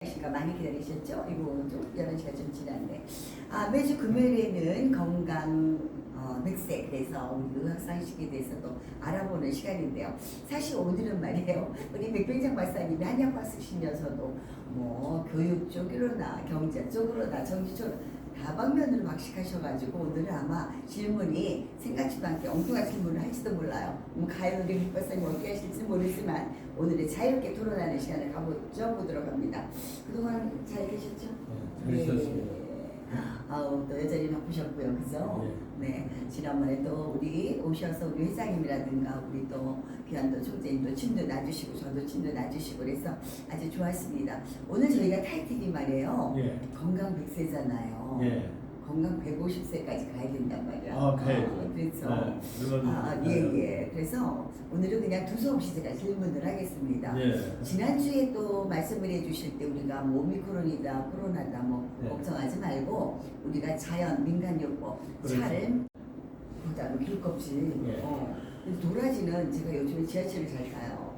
시가 많이 기다리셨죠? 이거 좀 11시가 좀 지났네. 매주 금요일에는 건강 백색, 그래서 우리 의학상식에 대해서도 알아보는 시간인데요. 사실 오늘은 말이에요, 우리 백병장 박사님이 한약과 쓰시면서도 뭐 교육 쪽으로나 경제 쪽으로나 정치 쪽으로 다방면으로 박식하셔가지고 오늘은 아마 질문이 생각지도 않게 엉뚱한 질문을 할지도 몰라요. 과연 우리 백 박사님 어떻게 하실지 모르지만 오늘은 자유롭게 토론하는 시간을 가보도록 합니다. 그동안 잘 계셨죠? 네, 잘 있었습니다. 또 여전히 바쁘셨고요, 그죠? 네. 지난번에 또 우리 오셔서 우리 회장님이라든가 우리 또 귀한 또 총재님도 침도 놔주시고 저도 침도 놔주시고 그래서 아주 좋았습니다. 오늘 저희가 타이틀이 말이에요. 건강 100세잖아요. 건강 150세까지 가야 된단 말이야. 그래서 그래서 오늘은 그냥 두서없이 제가 질문을 하겠습니다. 지난주에 또 말씀을 해주실 때 우리가 뭐 오미크론이다 코로나다 뭐 걱정하지 말고 우리가 자연 민간요법 잘 보다는 귤껍질 도라지는 제가 요즘에 지하철을 잘 타요.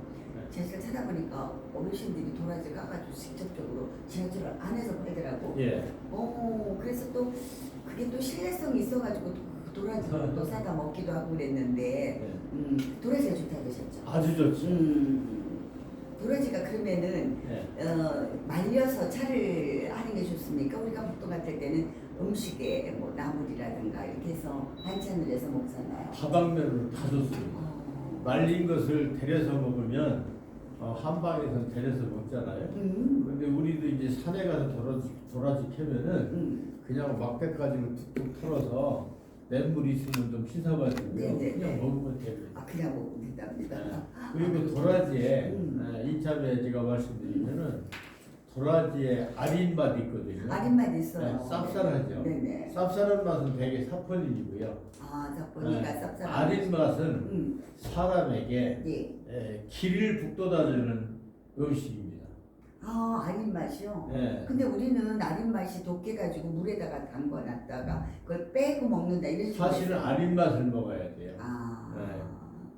지하철 타다 보니까 어르신들이 도라지 까가지고 직접적으로 지하철 안에서 팔더라고. 그래서 또 그게 또 신뢰성이 있어가지고 도라지를 또 사다 먹기도 하고 그랬는데 도라지가 좋다고 하셨죠? 아주 좋죠. 도라지가 그러면은 말려서 차를 하는 게 좋습니까? 우리가 보통 같을 때는 음식에 뭐 나물이라든가 이렇게 해서 반찬을 해서 먹잖아요. 다방면으로 다 좋습니다. 말린 것을 데려서 먹으면 한방에서 데려서 먹잖아요. 근데 우리도 이제 산에 가서 도라지 캐면은 그냥 막대가지로 툭툭 털어서 냇물 있으면 좀 씻어가지고요. 그냥 먹으면 됩니다. 그냥 먹으면 된답니다. 그리고 도라지에 이참에 제가 말씀드리면은 도라지에 아린 맛 있거든요. 아린 맛 있어요. 쌉쌀하죠. 쌉쌀한 맛은 되게 사포닌이고요. 사포닌가 쌉쌀한 아린 맛은 사람에게 기를 북돋아주는 음식입니다. 아린 맛이요? 근데 우리는 아린 맛이 독해가지고 물에다가 담궈놨다가 그걸 빼고 먹는다 이런 식으로 사실은 아린 맛을 먹어야 돼요.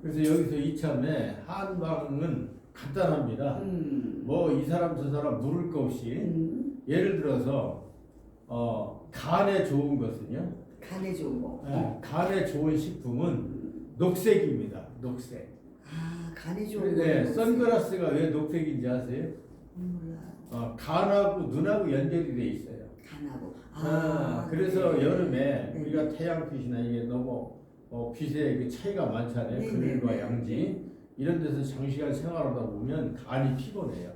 그래서 여기서 이참에 한방은 간단합니다. 뭐 이 사람 저 사람 물을 거 없이 예를 들어서 간에 좋은 것은요. 간에 좋은 거. 간에 좋은 식품은 녹색입니다. 녹색. 간에 좋은 거. 선글라스가 왜 녹색인지 아세요? 몰라요. 간하고 눈하고 연결이 돼 있어요. 간하고. 그래서 여름에 우리가 태양빛이나 이게 너무 빛의 그 차이가 많잖아요. 그늘과 양지. 이런 데서 장시간 생활하다 보면 간이 피곤해요.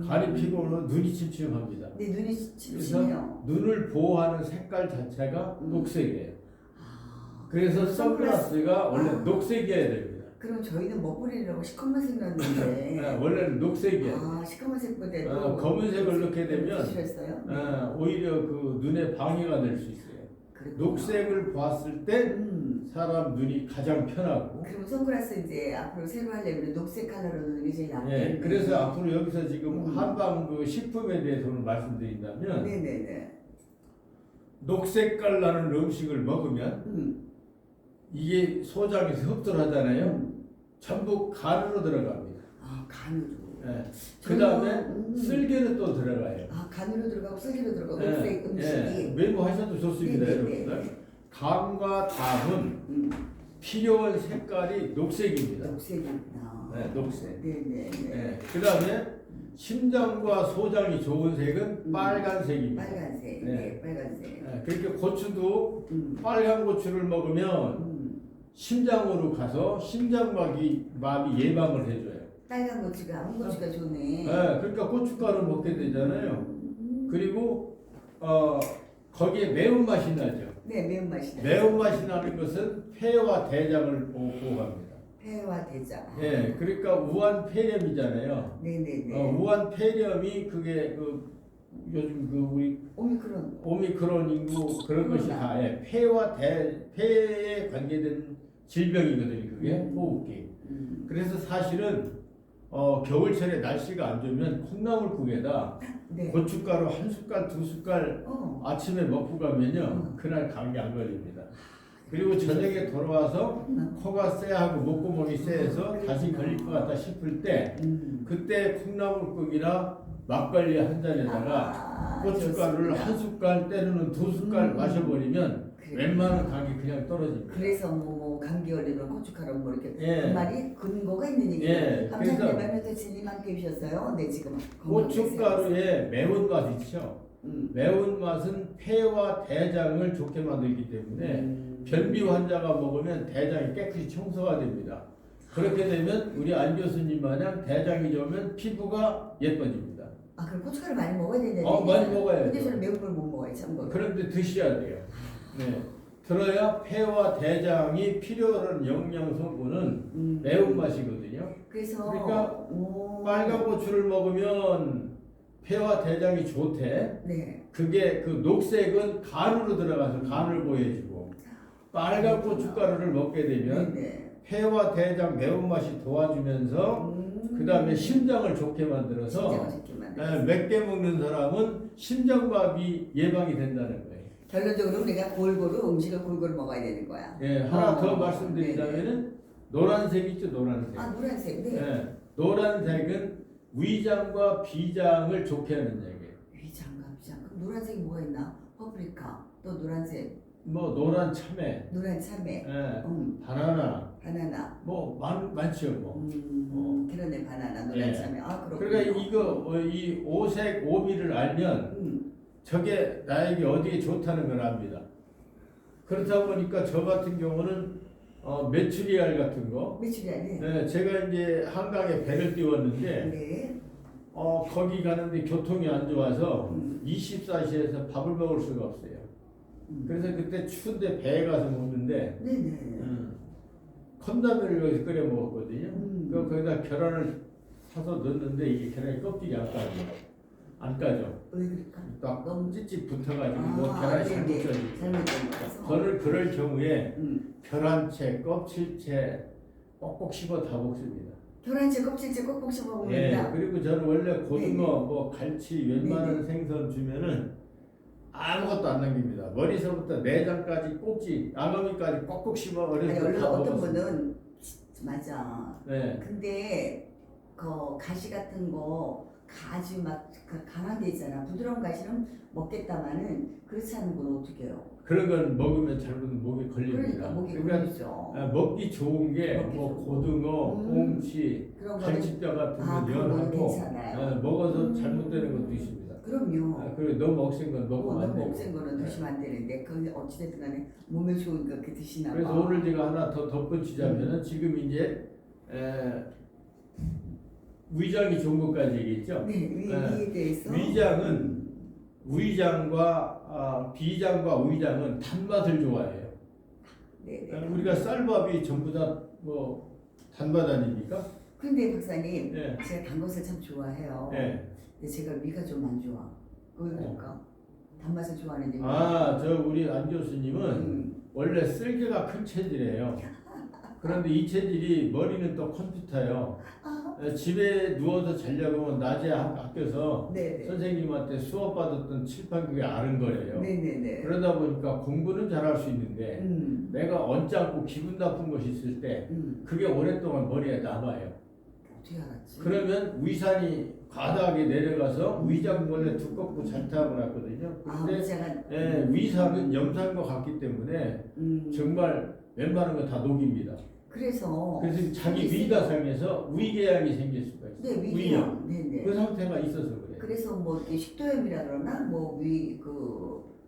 간이 피곤하면 눈이 침침합니다. 눈이 침침해요. 그래서 눈을 보호하는 색깔 자체가 녹색이에요. 그래서 선글라스가 원래 녹색이어야 됩니다. 그럼 저희는 먹부리려고 시커먼색 넣었는데 원래는 녹색이에요. 시커먼색보다도 검은색을 넣게 되면 오히려 그 눈에 방해가 될 수 있어요. 녹색을 봤을 때 사람 눈이 가장 편하고. 그럼 선글라스 이제 앞으로 새로 하려면 녹색 컬러로 넣는 게 제일 낫겠네요. 그래서 앞으로 여기서 지금 한방 그 식품에 대해서 말씀드린다면 녹색깔 나는 음식을 먹으면 이게 소장에서 흡수를 하잖아요. 전부 간으로 들어갑니다. 간으로. 그 다음에 쓸개는 또 들어가요. 간으로 들어가고 쓸개로 들어가고 녹색 음식이. 메모하셔도 좋습니다, 여러분들. 간과 담은 필요한 색깔이 녹색입니다. 녹색이구나. 녹색. 그 다음에 심장과 소장이 좋은 색은 빨간색입니다. 빨간색. 빨간색. 그러니까 고추도 빨간 고추를 먹으면 심장으로 가서 심장마비 예방을 해줘요. 빨간 고추가 홍고추가 좋네. 그러니까 고춧가루 먹게 되잖아요. 그리고 거기에 매운맛이 나죠. 매운맛이 나죠. 매운맛이 나는 것은 폐와 대장을 보호합니다. 폐와 대장. 그러니까 우한 폐렴이잖아요. 우한 폐렴이 그게 요즘 우리 오미크론이고 그런 것이 다 폐와 폐에 관계된 질병이거든요. 그게 호흡기. 그래서 사실은 겨울철에 날씨가 안 좋으면 콩나물국에다 고춧가루 한 숟갈 두 숟갈 아침에 먹고 가면요 그날 감기 안 걸립니다. 그리고 저녁에 돌아와서 코가 쎄하고 목구멍이 쎄해서 다시 걸릴 것 같다 싶을 때 그때 콩나물국이나 막걸리 한 잔에다가 고춧가루를 좋습니다. 한 숟갈 때로는 두 숟갈 마셔버리면 그래요. 웬만한 감기 그냥 떨어집니다. 그래서 뭐 감기 걸리면 고춧가루 뭐 이렇게 예. 그 말이 근거가 있는 얘기예요. 예. 감사합니다. 그래서 면허도 진님한 깨우셨어요. 네 지금 고춧가루에 매운맛 있죠. 음. 매운맛은 폐와 대장을 좋게 만들기 때문에 변비 환자가 먹으면 대장이 깨끗이 청소가 됩니다. 그렇게 되면 우리 안 교수님 마냥 대장이 좋으면 피부가 예뻐집니다. 아 그럼 고춧가루 많이 먹어야 되는데. 많이 먹어야죠. 근데 저는 매운 걸 못 먹어요. 참. 그런데 드셔야 돼요. 네. 들어야 폐와 대장이 필요한 영양성분은 매운맛이거든요. 그래서 그러니까 빨간 고추를 먹으면 폐와 대장이 좋대. 네. 그게 그 녹색은 간으로 들어가서 간을 보여주고 빨간 고춧가루를 먹게 되면 네. 폐와 대장 매운맛이 도와주면서 그 다음에 심장을 좋게 만들어서 심장을 좋게 만들어서. 맵게 먹는 사람은 심장마비 예방이 된다는 거예요. 결론적으로 우리가 골고루 음식을 골고루 먹어야 되는 거야. 예, 하나 더 말씀드리자면은 노란색 있죠, 노란색. 아 노란색. 네. 예, 노란색은 위장과 비장을 좋게 하는 약이에요. 위장과 비장. 그럼 노란색이 뭐가 있나? 파프리카. 또 노란색. 뭐 노란 참외, 노란 참외. 예, 바나나, 바나나. 뭐 많죠, 뭐. 그러네 바나나 노란 예. 참외. 아 그렇군요. 그러니까 이거 이 오색 오미를 알면 저게 나에게 어디에 좋다는 걸 압니다. 그렇다 보니까 저 같은 경우는 메추리알 같은 거. 메추리알. 네. 네, 제가 이제 한강에 배를 띄웠는데 네. 거기 가는데 교통이 안 좋아서 24시에서 밥을 먹을 수가 없어요. 그래서 그때 추운데 배에 가서 먹는데 네네. 컵라면을 여기서 끓여 먹었거든요. 그 거기다 계란을 사서 넣었는데 이게 계란이 껍질이 안 까져. 안 까져. 왜 그럴까? 딱 너무 찌찌 붙어가지고 뭐 계란이 잘못 네네. 쪄지고. 잘못된 거라서. 저는 그럴 경우에 계란채, 껍질채 꼭꼭 씹어 다 먹습니다. 계란채 껍질째 꼭꼭 씹어 예, 먹는다. 그리고 저는 원래 고등어, 네네. 뭐 갈치, 웬만한 네네. 생선 주면은 아무것도 안 남깁니다. 머리서부터 내장까지 꼭지, 아가미까지 꼭꼭 씹어 아니 버려서 원래 다 어떤 먹었습니다. 분은 맞아. 네, 근데 그 가시 같은 거 가지 막 강한 데 있잖아. 부드러운 가시는 먹겠다마는 그렇지 않은 건 어떻게 해요? 그런 건 먹으면 잘못 목에 걸립니다. 그러니까 목이 걸리죠. 먹기 좋은 게 먹기 뭐 좋은 고등어, 꽁치, 그런 거는 갈치뼈 같은 건 그거는 연하고 괜찮아요. 먹어서 잘못되는 것도 있습니다. 그럼요. 그리고 너무 억센 건 먹으면 안 너무 되고. 억센 거는 네. 드시면 안 되는데 그 어찌됐든 간에 몸에 좋은 거 그 드시나 봐. 그래서 오늘 제가 하나 더 덧붙이자면은 지금 이제 위장이 좋은 것까지 얘기했죠. 네, 위에 대해서 위장은 위장과 비장과 위장은 단맛을 좋아해요. 네, 네. 우리가 쌀밥이 전부 다 뭐 단맛 아닙니까? 근데 박사님, 네. 제가 단 것을 참 좋아해요. 네. 근데 제가 위가 좀 안 좋아. 왜 그럴까? 단맛을 좋아하는데. 저 우리 안 교수님은 원래 쓸개가 큰 체질이에요. 그런데 이 체질이 머리는 또 컴퓨터예요. 집에 누워서 자려고 하면 낮에 학교에서 네네. 선생님한테 수업 받았던 칠판국에 아는 거예요. 네네네. 그러다 보니까 공부는 잘할 수 있는데 내가 언짢고 기분 나쁜 것이 있을 때 그게 오랫동안 머리에 남아요. 어떻게 알았지? 그러면 위산이 과다하게 내려가서 위장 원래 두껍고 잘 타고났거든요. 그런데 위장은 위산은 염산과 같기 때문에 정말 웬만한 거 다 녹입니다. 그래서 자기 위가 상해서 위궤양이 생길 수가 있어요. 네, 위궤양. 네네. 그 상태가 있어서 그래요. 그래서 뭐 이렇게 식도염이라 그러나 뭐 위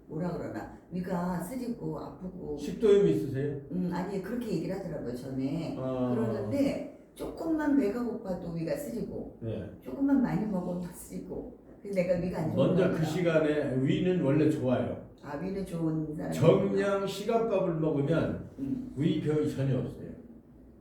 뭐라 그러나 위가 쓰리고 아프고. 식도염 있으세요? 아니 그렇게 얘기를 하더라고요 전에. 그러는데 조금만 배가 고파도 위가 쓰리고 네. 조금만 많이 먹어도 쓰리고. 그래서 내가 위가 안 좋은 먼저 그 시간에 위는 원래 좋아요. 위는 좋은 사람. 정량 시간밥을 먹으면 위 병이 전혀 없어요.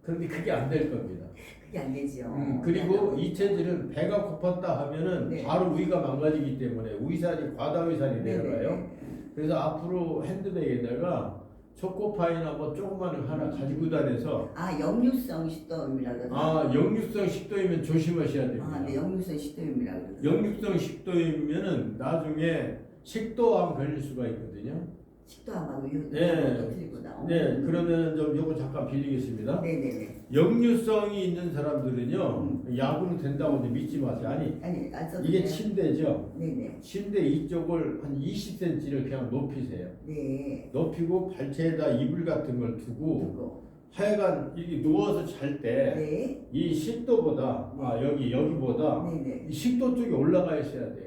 그런데 그게 안 될 겁니다. 그게 안 되지요. 그리고 이 체질은 배가 고팠다 하면은 네. 바로 위가 망가지기 때문에 위산이 과다 위산이 내려가요. 네네. 그래서 앞으로 핸드백에다가 초코파이나 뭐 조그마한 거 하나 가지고 다녀서 역류성 식도염이라 그러나. 역류성 식도염이면 조심하셔야 됩니다. 네, 역류성 식도염이라 그러나. 역류성 식도염이면은 나중에 식도암 걸릴 수가 있거든요. 식도암하고 네. 또 틀리구나. 네, 그러면 좀 요거 잠깐 빌리겠습니다. 네네네. 역류성이 있는 사람들은요, 약으로 된다고 이제 믿지 마세요. 아니, 안 써도 이게 돼요? 침대죠. 네네. 침대 이쪽을 한 20cm를 그냥 높이세요. 네. 높이고 발체에다 이불 같은 걸 두고 두고. 하여간 이렇게 누워서 잘 때 이 네. 식도보다 여기보다 네네. 이 식도 쪽에 올라가 있어야 돼요.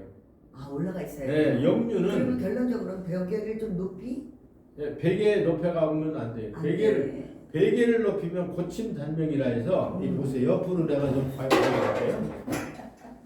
아 올라가 있어요. 네, 그러면 역류는 결론적으로 벽에를 좀 높이. 베개 높여가면 안 돼요. 베개를 높이면 고침 단명이라 해서 이 보세요. 옆으로 내가 좀 봐볼게요.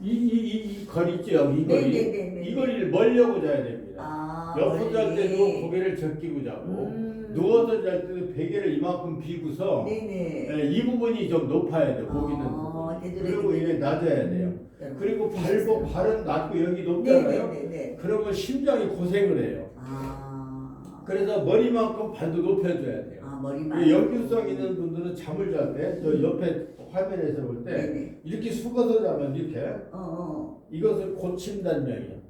이 거리 있죠 여기 이 거리. 네네네네. 이 거리를 멀려고 자야 됩니다. 아, 옆으로 잘 멀리. 때도 고개를 적기고 자고 누워서 잘 때도 베개를 이만큼 비고서 네네. 이 부분이 좀 높아야 돼요. 고기는. 그리고 이게 낮아야 돼요. 그리고 발은 낮고 여기 높잖아요. 네네네. 그러면 심장이 고생을 해요. 아. 그래서 머리만큼 발도 높여줘야 돼요. 아 머리만. 역류성 있는 분들은 잠을 잘 때 저 옆에 화면에서 볼 때 네네. 이렇게 숙어서 자면 이렇게 이것은 고침단명이에요.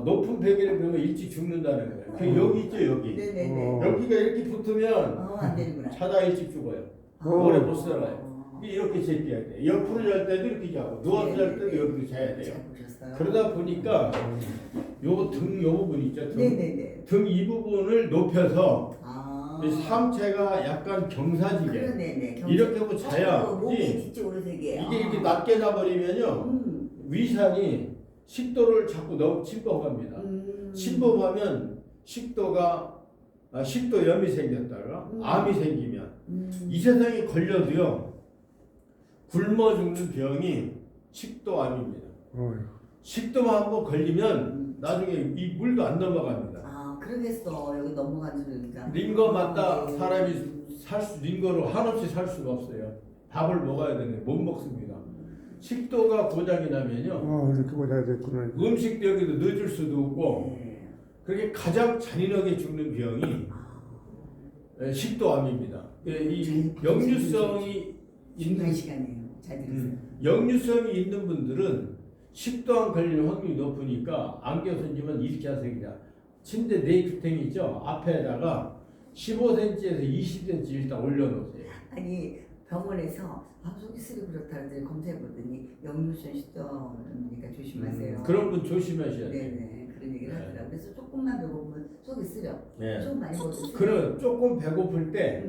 높은 베개를 그러면 일찍 죽는다는 거예요. 그 여기 있죠 여기. 네네네. 여기가 이렇게 붙으면 안 되는구나. 자다 일찍 죽어요. 오래 못 살아요. 이렇게 제껴야 돼. 옆으로 잘 때도 이렇게 자고 누워서 잘 때도 이렇게 자야 돼요. 그러다 보니까 요 등 요 부분 있죠. 등 이 부분을 높여서 이 상체가 약간 경사지게 이렇게 하고 자야지. 뒤쪽으로 되게. 이게 이렇게 낮게 자버리면요 위산이 식도를 자꾸 너무 침범합니다. 침범하면 식도염이 생겼다가 암이 생기면 이 세상에 걸려도요 굶어 죽는 병이 식도암입니다. 식도만 한번 걸리면 나중에 이 물도 안 넘어갑니다. 아 그러겠어. 여기 넘어가는 소리니까. 링거 맞다 사람이 링거로 한없이 살 수가 없어요. 밥을 먹어야 되는데 못 먹습니다. 식도가 고장이 나면요 이렇게 보자 됐구나. 음식도 여기도 늦을 수도 없고 그게 가장 잔인하게 죽는 병이 식도암입니다. 이 역류성이 있는 시간이에요. 잘 들으세요. 역류성이 있는 분들은 식도암 걸릴 확률이 높으니까 안 교수님은 이렇게 하세요. 그냥 침대 네이프탱 있죠 앞에다가 15cm에서 20cm 일단 올려놓으세요. 아니 병원에서 속이 쓰리 그렇다는데 검사해보더니 역류성 식도암이니까 조심하세요. 그런 분 조심하셔야 돼요. 네네 그런 얘기를 하더라고요. 그래서 조금만 배고프면 속이 쓰려. 좀 많이 먹으면 그럼 조금 배고플 때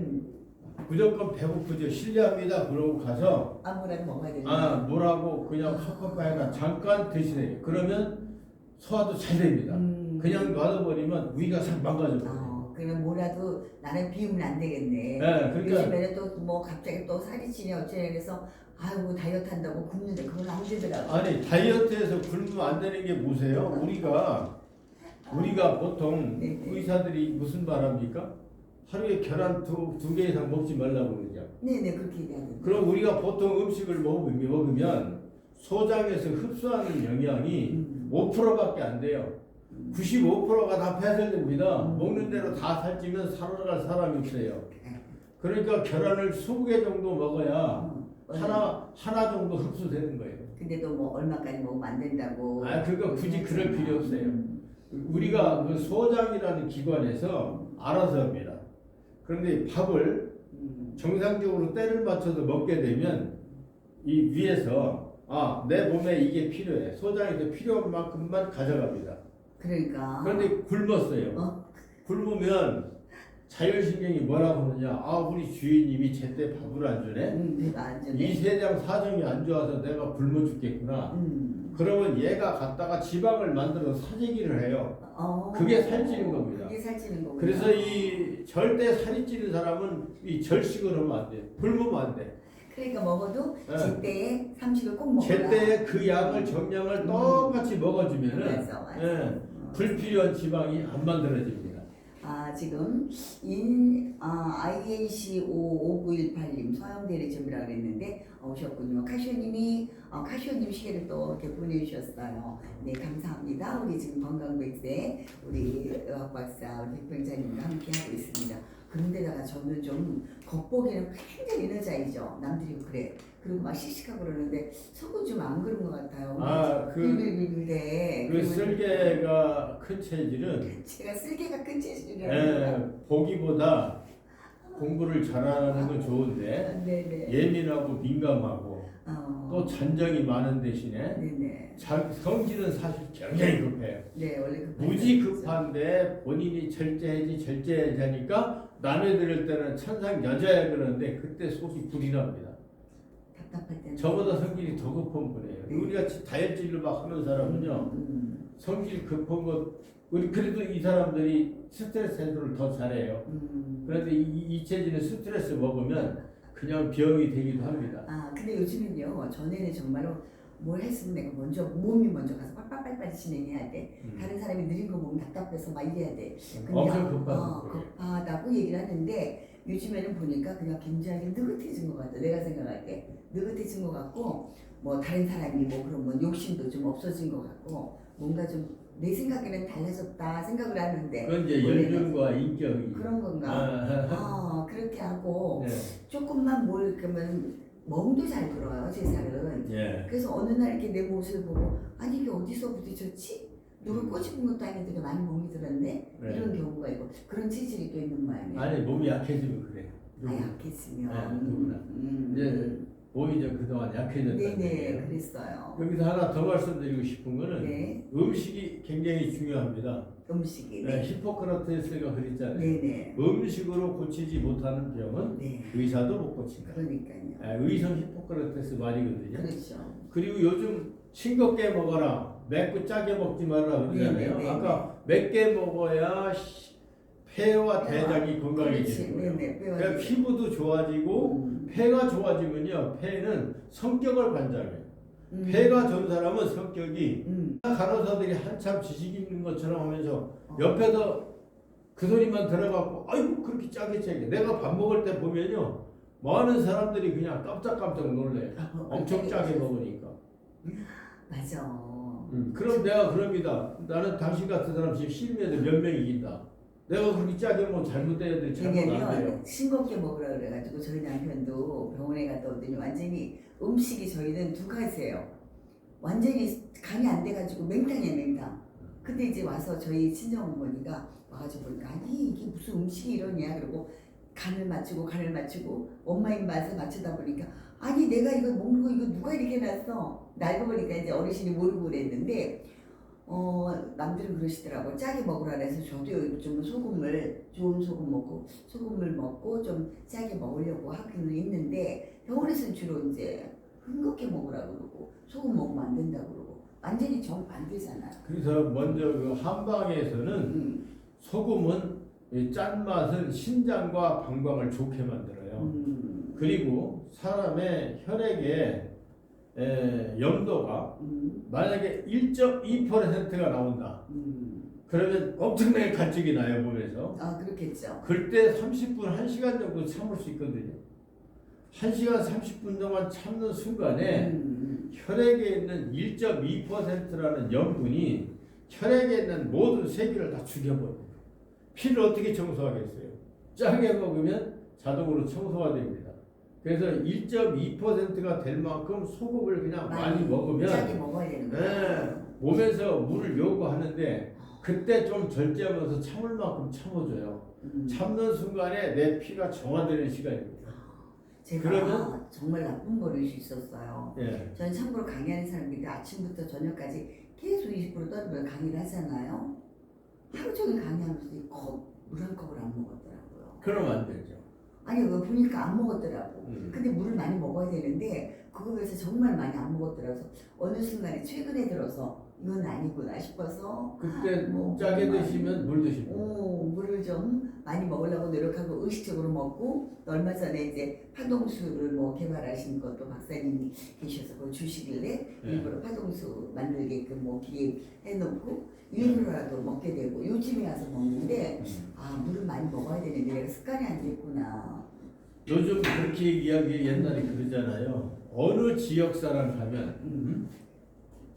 무조건 배고프죠. 실례합니다. 그러고 가서 아무거나 먹어야 되는 물하고 그냥 컵밥에다 잠깐 드시래요. 그러면 소화도 잘 됩니다. 그냥 놔둬버리면 위가 싹 망가져요. 그러면 뭐라도 나는 비우면 안 되겠네. 그러니까 요즘에는 또 뭐 갑자기 또 살이 찌냐 어쩌냐 해서 아이고 다이어트 한다고 굶는데 그건 안 되더라고. 아니 다이어트해서 굶으면 안 되는 게 뭐세요? 우리가 보통 의사들이 무슨 말 합니까? 하루에 계란 두 개 이상 먹지 말라고 그러죠. 네네 그렇게 얘기하던데. 그럼 우리가 보통 음식을 먹으면 소장에서 흡수하는 영양이 5%밖에 안 돼요. 95%가 다 배설됩니다. 먹는 대로 다 살찌면 살아갈 사람이 없어요. 그러니까 계란을 20개 정도 먹어야 하나 정도 흡수되는 거예요. 근데도 뭐 얼마까지 먹으면 안 된다고. 그러니까 굳이 그럴 필요 없어요. 우리가 그 소장이라는 기관에서 알아서 합니다. 그런데 밥을 정상적으로 때를 맞춰서 먹게 되면 이 위에서 내 몸에 이게 필요해. 소장에서 필요한 만큼만 가져갑니다. 그러니까. 그런데 굶었어요. 굶으면 자율신경이 뭐라고 하느냐. 우리 주인님이 제때 밥을 안 주네. 배가 안 주네. 이 세상 사정이 안 좋아서 내가 굶어 죽겠구나. 그러면 얘가 갖다가 지방을 만들어서 사재기를 해요. 그게 살찌는 겁니다. 그게 살찌는 거구나. 그래서 이 절대 살이 찌는 사람은 이 절식을 하면 안 돼. 굶으면 안 돼. 그러니까 먹어도 제때에 삼식을 꼭 먹어라. 제때에 그 양을 정량을 똑같이 먹어주면은 불필요한 지방이 안 만들어집니다. 지금 INC 55918님 소형대리점이라고 그랬는데 오셨군요. 카시오님이 카시오님 시계를 또 이렇게 보내주셨어요. 네 감사합니다. 우리 지금 건강백세 우리 의학박사 우리 백병자님과 함께 하고 있습니다. 그런데다가 저는 좀 겉보기에는 굉장히 에너자이죠. 남들이 그래. 그리고 막 씩씩하고 그러는데 속은 좀 안 그런 것 같아요. 그 쓸개가 큰 체질은 제가 쓸개가 큰 체질이라는 보기보다 공부를 잘하는 건 좋은데 네네. 예민하고 민감하고 또 잔정이 많은 대신에 네네. 성질은 사실 굉장히 급해요. 네, 원래 무지 급한데 본인이 절제해야지 하니까 남의 들을 때는 천상 여자야 그러는데 그때 속이 불이 납니다. 답답할 때는 저보다 성질이 더 급한 분이에요. 네. 우리같이 다혈질로 막 하는 사람은요. 성질 급한 것 우리 그래도 이 사람들이 스트레스 해소를 더 잘해요. 그런데 이 체질은 스트레스 먹으면 그냥 병이 되기도 합니다. 아 근데 요즘은요. 전에는 정말로 뭘 했으면 내가 먼저 몸이 먼저 가서 빨빨빨빨 진행해야 돼. 다른 사람이 느린 거 보면 답답해서 막 이래야 돼. 근데 엄청 급하다고 얘기를 하는데 요즘에는 보니까 그냥 굉장히 느긋해진 것 같아. 내가 생각할 때 느긋해진 것 같고 뭐 다른 사람이 뭐 그런 뭐 욕심도 좀 없어진 것 같고 뭔가 좀 내 생각에는 달라졌다 생각을 하는데 그건 이제 연륜과 인격이 그런 건가? 그렇게 하고 네. 조금만 뭘 그러면 멍도 잘 들어요 제 살은. 예. 그래서 어느 날 이렇게 내 모습을 보고 아니 이게 어디서 부딪혔지? 누가 꼬집은 것도 아닌데 많이 멍이 들었네? 네. 이런 경우가 있고 그런 체질이 또 있는 모양이에요. 아니 몸이 약해지면 그래. 약했으면 누구나. 이제 몸이 좀 그동안 약해졌다. 네네 그랬어요. 여기서 하나 더 말씀드리고 싶은 거는 네. 음식이 굉장히 중요합니다. 음식이 네. 히포크라테스가 그랬잖아요. 네네. 음식으로 고치지 못하는 병은 네. 의사도 못 고친다. 그러니까요. 의성 히포크라테스 말이거든요. 그렇죠. 그리고 요즘 싱겁게 먹어라, 맵고 짜게 먹지 말라 그러잖아요. 네네. 아까 맵게 먹어야 폐와 대장이 건강해지는 거예요. 그러니까 피부도 좋아지고 폐가 좋아지면요. 폐는 성격을 관장해요. 폐가 좋은 사람은 성격이 간호사들이 한참 지식 있는 것처럼 하면서 옆에서 그 소리만 들어갖고 아이고 그렇게 짜게 내가 밥 먹을 때 보면요. 많은 사람들이 그냥 깜짝깜짝 놀래요. 엄청 짜게 먹으니까. 맞아. 그럼 내가 그럽니다. 나는 당신 같은 사람 지금 시민애들 몇 명 이긴다. 내가 그렇게 짜게 먹으면 잘못된 애들이 잘못 안 돼요. 싱겁게 먹으라 그래가지고 저희 남편도 병원에 갔다 오더니 완전히 음식이 저희는 두 가지예요. 완전히 간이 안 돼가지고 맹탕이에요 맹탕. 근데 이제 와서 저희 친정어머니가 와가지고 보니까 아니 이게 무슨 음식이 이러냐 그러고 간을 맞추고 엄마 입맛에 맞추다 보니까 아니 내가 이거 먹는 거 이거 누가 이렇게 해놨어. 알고 보니까 이제 어르신이 모르고 그랬는데 남들은 그러시더라고. 짜게 먹으라 그래서 저도 요즘 좋은 소금을 먹고 좀 짜게 먹으려고 하기는 있는데 병원에서는 주로 이제 흥겁게 먹으라고 그러고 소금 먹으면 안 된다고 그러고 완전히 정반대잖아요. 그래서 먼저 그 한방에서는 소금은 이 짠맛은 신장과 방광을 좋게 만들어요. 그리고 사람의 혈액에 염도가 만약에 1.2%가 나온다. 그러면 엄청나게 간증이 나요 몸에서. 그렇겠죠. 그때 30분, 1시간 정도 참을 수 있거든요. 1시간 30분 동안 참는 순간에 혈액에 있는 1.2%라는 염분이 혈액에 있는 모든 세균을 다 죽여버립니다. 피를 어떻게 청소하겠어요? 짜게 먹으면 자동으로 청소가 됩니다. 그래서 1.2%가 될 만큼 소금을 그냥 많이 먹으면 짜게 먹어야 되는 거예요. 몸에서 물을 요구하는데 그때 좀 절제하면서 참을 만큼 참아줘요. 참는 순간에 내 피가 정화되는 시간입니다. 제가 그러면 정말 나쁜 버릇이 있었어요. 예. 저는 참고로 강의하는 사람들이 아침부터 저녁까지 계속 20% 떠들면 강의를 하잖아요. 하루 종일 강의하면서 물 한 컵을 안 먹었더라고요. 그러면 안 되죠. 아니 왜 보니까 안 먹었더라고. 근데 물을 많이 먹어야 되는데 그거에서 정말 많이 안 먹었더라고요. 어느 순간에 최근에 들어서 이건 아니구나 싶어서 그때 짜게 드시면 물 드시고 물을 좀 많이 먹으려고 노력하고 의식적으로 먹고 얼마 전에 이제 파동수를 뭐 개발하신 것도 박사님이 계셔서 그걸 주시길래 일부러 파동수 만들게끔 뭐 기획해놓고 일부러라도 먹게 되고 요즘에 와서 먹는데 물을 많이 먹어야 되는데 내가 습관이 안 됐구나. 요즘 그렇게 이야기 옛날에 그러잖아요. 어느 지역 사람 가면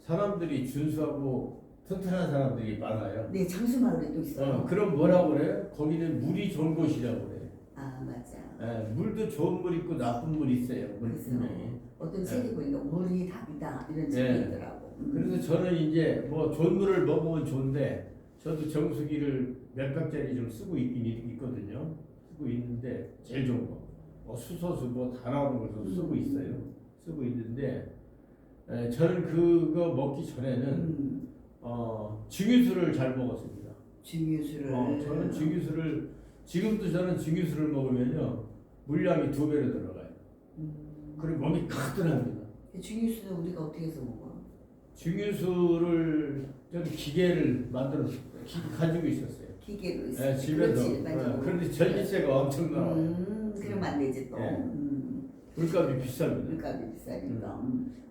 사람들이 준수하고 튼튼한 사람들이 많아요. 네, 장수마을에 또 있어요. 그럼 뭐라고 그래요? 거기는 물이 좋은 곳이라고 그래요. 아 맞아. 예, 물도 좋은 물 있고 나쁜 물 있어요. 물 그래서 분명히. 어떤 책이 보니까 물이 답이다 이런 예. 책이 있더라고. 그래서 저는 이제 뭐 좋은 물을 먹으면 좋은데 저도 정수기를 몇 병짜리 좀 쓰고 있긴 있거든요. 쓰고 있는데 제일 좋은 거. 뭐 수소수 뭐 다 나오는 걸 쓰고 있어요. 쓰고 있는데 저는 그거 먹기 전에는 증유수를 잘 먹었습니다. 증유수를. 저는 지금도 저는 증유수를 먹으면요 물량이 2배로 들어가요. 그리고 몸이 가뿐합니다. 증유수는 우리가 어떻게 해서 먹어? 증유수를 저는 기계를 만들어서 가지고 있었어요. 기계로 있어. 네, 집에서. 그렇지, 맞아. 그런데 전기세가 엄청 나와요. 그러면 안 되지 또. 네. 물값이 비쌉니다. 물값이 비싸니까.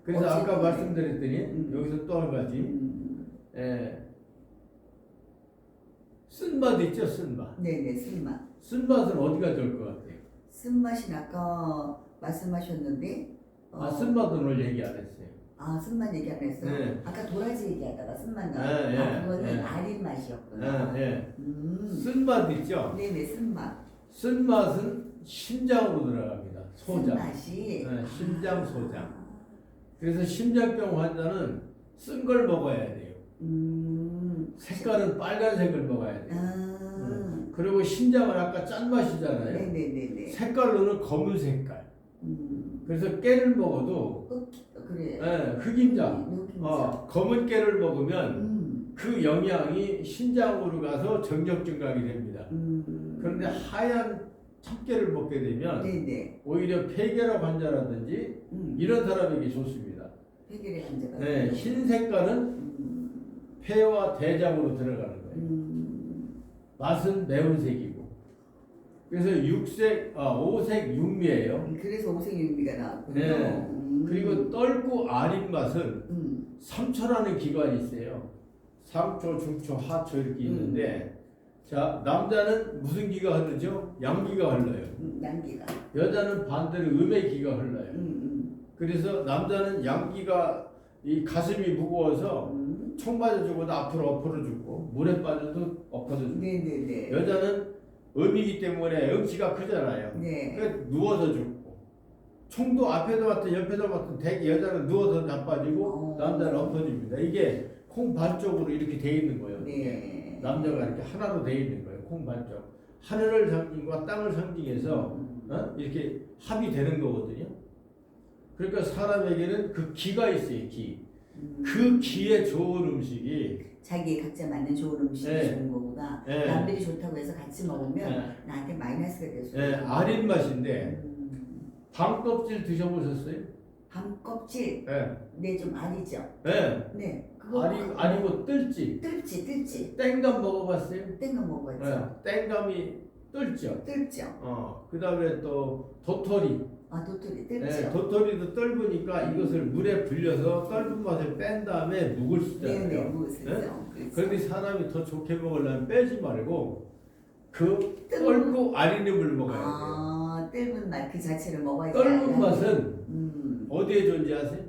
그래서 아까 어쨌든. 말씀드렸더니 여기서 또 한 가지 쓴맛 있죠, 쓴맛. 네네, 쓴맛. 쓴맛은 어디가 좋을 것 같아요? 쓴맛이 아까 말씀하셨는데. 쓴맛은 오늘 얘기 안 했어요. 아, 쓴맛 얘기 안 했어? 네. 아까 도라지 얘기하다가 쓴맛 네, 나왔어. 네, 그거는 네. 아린 맛이었구나. 쓴맛 있죠? 네네, 쓴맛. 쓴맛은 심장으로 들어갑니다. 소장. 쓴맛이. 심장 소장. 그래서 심장병 환자는 쓴 걸 먹어야 돼요. 색깔은 빨간색을 먹어야 돼요. 그리고 심장은 아까 짠맛이잖아요. 네네네네. 색깔로는 검은 색깔. 그래서 깨를 먹어도 그래. 흑임자. 흑임자. 검은 깨를 먹으면 그 영양이 신장으로 가서 정력 증강이 됩니다. 그런데 하얀 참깨를 먹게 되면 네네. 오히려 폐결합 환자라든지 이런 사람에게 좋습니다. 폐결의 환자가. 네, 흰 색깔은 폐와 대장으로 들어가는 거예요. 맛은 매운 색이고. 그래서 오색 육미예요. 그래서 오색 육미가 나왔군요. 네. 그리고 떫고 아린 맛은 삼초라는 기관이 있어요. 상초, 중초, 하초 이렇게 있는데 자 남자는 무슨 기가 흐르죠? 양기가 흘러요. 양기가. 여자는 반대로 음의 기가 흘러요. 그래서 남자는 양기가 이 가슴이 무거워서 총 맞아주고도 앞으로 엎어져 죽고 물에 빠져도 엎어져 죽고. 네네네. 여자는 음이기 때문에 응치가 크잖아요. 네. 그러니까 누워서 죽고 총도 앞에도 맞든 옆에도 맞든 대개 여자는 누워서 자빠지고 남자는 엎어집니다. 이게 콩 반쪽으로 이렇게 돼 있는 거예요. 네. 남자가 이렇게 하나로 돼 있는 거예요. 콩 반쪽. 하늘을 상징과 땅을 상징해서 이렇게 합이 되는 거거든요. 그러니까 사람에게는 그 기가 있어요. 기. 그 기에 좋은 음식이 자기에 각자 맞는 좋은 음식이 네. 좋은 거보다 네. 남들이 좋다고 해서 같이 먹으면 네. 나한테 마이너스가 될 수 예, 있어요. 아린 맛인데 밤껍질 드셔보셨어요? 밤 껍질. 예. 네, 좀 알이죠. 예. 네. 그거 아니고 뜰지. 뜰지. 땡감 먹어봤어요? 땡거 먹었죠. 예. 땡감이 뜰죠. 뜰죠. 그 다음에 또 도토리. 아, 도토리 예, 뜰죠. 도토리도 떫으니까 이것을 물에 불려서 떫은 맛을 뺀 다음에 묵을 쓰잖아요. 네네, 무엇을 예? 죠. 그런데 사람이 더 좋게 먹으려면 빼지 말고 그 뜰- 떫고 아린 물 먹어야 돼요. 아, 뜰은 맛 그 자체를 먹어야지. 떫은 맛은 어디에 존재하세요?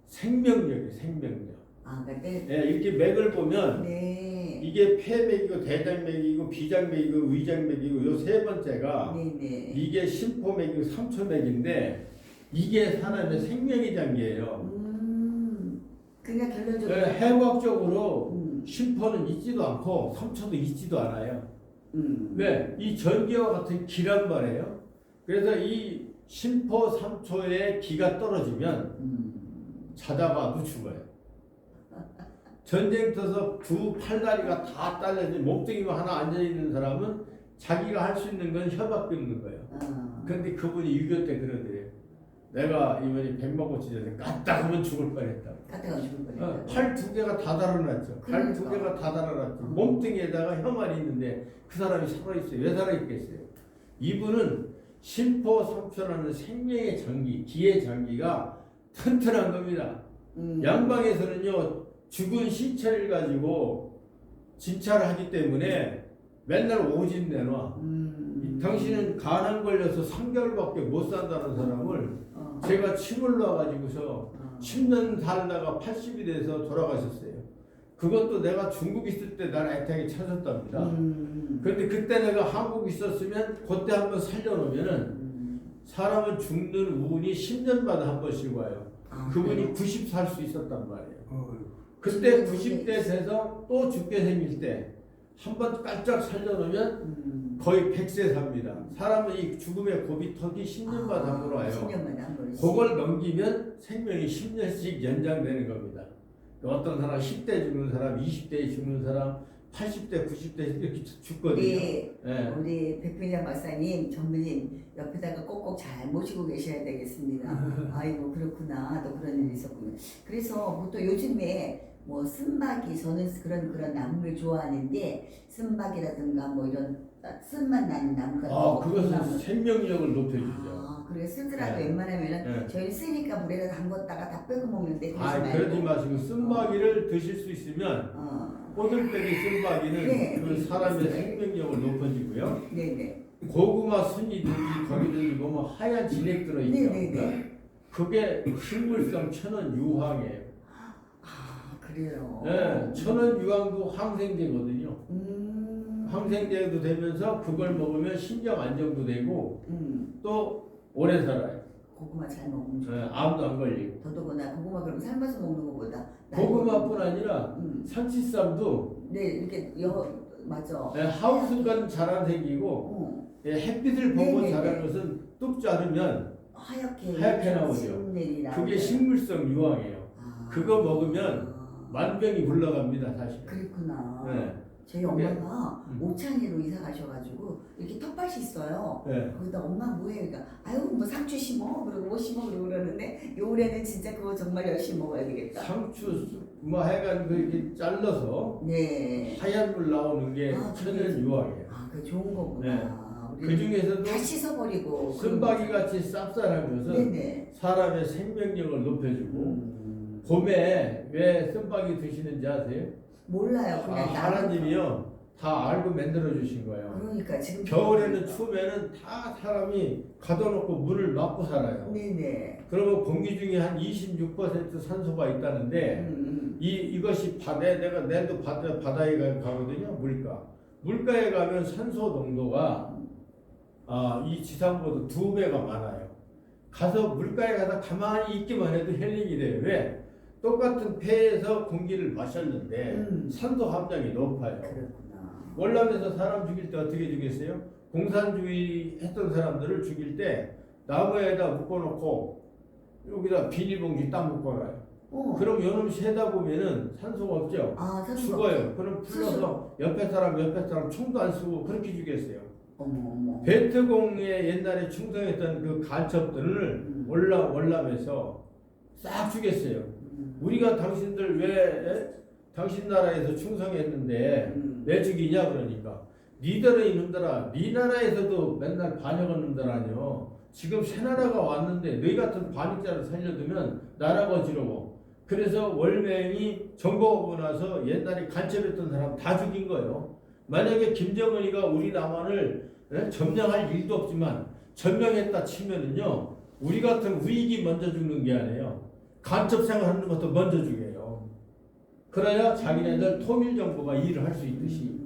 생명력이에요. 생명력. 아, 근데 예, 이렇게 맥을 보면 네. 이게 폐맥이고 대장맥이고 비장맥이고 의장맥이고 요 세 번째가 네네. 이게 심포맥이고 삼초맥인데 이게 사람의 생명의 장기예요. 그러니까 결론적으로 해부학적으로 심포는 있지도 않고 삼초도 있지도 않아요. 왜? 이 전기와 같은 기란 말이에요. 그래서 이 심포 삼초의 기가 떨어지면 자다가 누축어요. 전쟁터에서 두 팔다리가 다 딸려진 몸뚱이만 하나 앉아있는 사람은 자기가 할 수 있는 건 혀밖에 없는 거예요. 그런데 그분이 6.25 때 그러더래요. 내가 이번에 백마고치전에 까딱하면 죽을 뻔했다. 까딱하면 죽을 뻔했다. 팔 두 개가 다 달아났죠. 팔 두 개가 다 달아났죠. 몸뚱이에다가 혀만 있는데 그 사람이 살아있어요. 왜 살아있겠어요? 이분은 심포삼초라는 생명의 장기, 기의 장기가 튼튼한 겁니다. 양방에서는요 죽은 시체를 가지고 진찰을 하기 때문에 맨날 오진 내놔. 당신은 간암 걸려서 3개월밖에 못 산다는 사람을 제가 침을 놔가지고서 10년 살다가 80이 돼서 돌아가셨어요. 그것도 내가 중국 있을 때 난 애타게 찾았답니다. 그런데 그때 내가 한국 있었으면 그때 한번 살려놓으면은 사람은 죽는 운이 10년마다 한 번씩 와요. 그분이 90 살 수 있었단 말이에요. 그때 90대 돼서 또 죽게 생길 때 한 번 깔짝 살려놓으면 거의 100세 삽니다. 사람은 이 죽음의 고비턱이 10년마다 한 번 와요. 10년마다 한 번씩. 그걸 넘기면 생명이 10년씩 연장되는 겁니다. 어떤 사람 10대 죽는 사람, 20대에 죽는 사람, 80대, 90대 이렇게 죽거든요. 네. 우리 백빈장 박사님, 전문인 옆에다가 꼭꼭 잘 모시고 계셔야 되겠습니다. 아이고 그렇구나, 또 그런 일이 있었군요. 그래서 보통 요즘에 뭐 쓴박이, 저는 그런 나무를 좋아하는데 쓴박이라든가 뭐 이런 쓴맛 나는 나무 같은 거. 그것은 생명력을 높여주죠. 그래 쓰더라도 웬만하면은 저희 쓰니까 물에다 담궜다가 다 빼고 먹는데 그러지 마시고 쓴박이를 드실 수 있으면 꼬들빼기 쓴박이는 그 사람의 생명력을 높여주고요. 네네. 고구마 순이든지 거기든지 보면 하얀 진액 들어있죠. 그게 식물성 천연 유황이에요. 그래요. 네, 천연 유황도 항생제거든요. 항생제도 되면서 그걸 먹으면 신경 안정도 되고 또 오래 살아요. 고구마 잘 먹으면 좋아요. 네, 암도 안 걸리고. 더더구나 고구마 그럼 삶아서 먹는 것보다 고구마뿐 아니라 산치쌈도 이렇게 맞아. 네, 하우스간 잘 안 생기고 햇빛을 보고 자란 것은 뚝 자르면 하얗게 나오죠. 그게 식물성 유황이에요. 그거 먹으면 만병이 물러갑니다, 사실. 그렇구나. 네. 저희 엄마가 오창리로 이사 가셔가지고 이렇게 텃밭이 있어요. 거기다 엄마 뭐해? 그러니까 아유 뭐 상추 심어 그러고 뭐 심어 그러고 그러는데 요울에는 진짜 그거 정말 열심히 먹어야 되겠다. 상추 뭐 해가지고 이렇게 잘라서 하얀 물 나오는 게 천연 유황이에요. 그 좋은 거구나. 그 중에서도 다 씻어버리고 쓴박이 같이 쌉쌀한 것은 사람의 생명력을 높여주고 봄에 왜 쓴박이 드시는지 아세요? 몰라요. 그냥 하나님이요 다 알고 만들어 주신 거예요. 그러니까 지금 겨울에는 추우면은 다 사람이 가둬놓고 물을 맞고 살아요. 그러면 공기 중에 한 26% 산소가 있다는데 이것이 내가 내도 바다에 가거든요. 물가에 가면 산소 농도가 이 지상보다 2배가 많아요. 가서 물가에 가서 가만히 있기만 해도 힐링이 돼요. 왜? 똑같은 폐에서 공기를 마셨는데 산소 함량이 높아요. 월남에서 사람 죽일 때 어떻게 죽였어요? 공산주의 했던 사람들을 죽일 때 나무에다 묶어놓고 여기다 비닐봉지 딱 묶어놔요. 그럼 요놈 세다 보면은 산소가 없죠? 죽어요. 그럼 풀러서 옆에 사람 총도 안 쓰고 그렇게 죽였어요. 베트공에 옛날에 충성했던 그 간첩들을 월남에서 싹 죽였어요. 우리가 당신들 왜 당신 나라에서 충성했는데 왜 죽이냐 그러니까 니들의 이놈들아 니 나라에서도 맨날 반역한 놈들 아니여. 지금 새 나라가 왔는데 너희 같은 반역자를 살려두면 나라가 어지러워. 그래서 월맹이 정복하고 나서 옛날에 간첩했던 사람 다 죽인 거예요. 만약에 김정은이가 우리 남한을 점령할 일도 없지만 점령했다 치면은요 우리 같은 우익이 먼저 죽는 게 아니에요. 간첩 생활하는 것도 먼저 죽여요. 그래야 자기네들 통일정부가 일을 할 수 있듯이.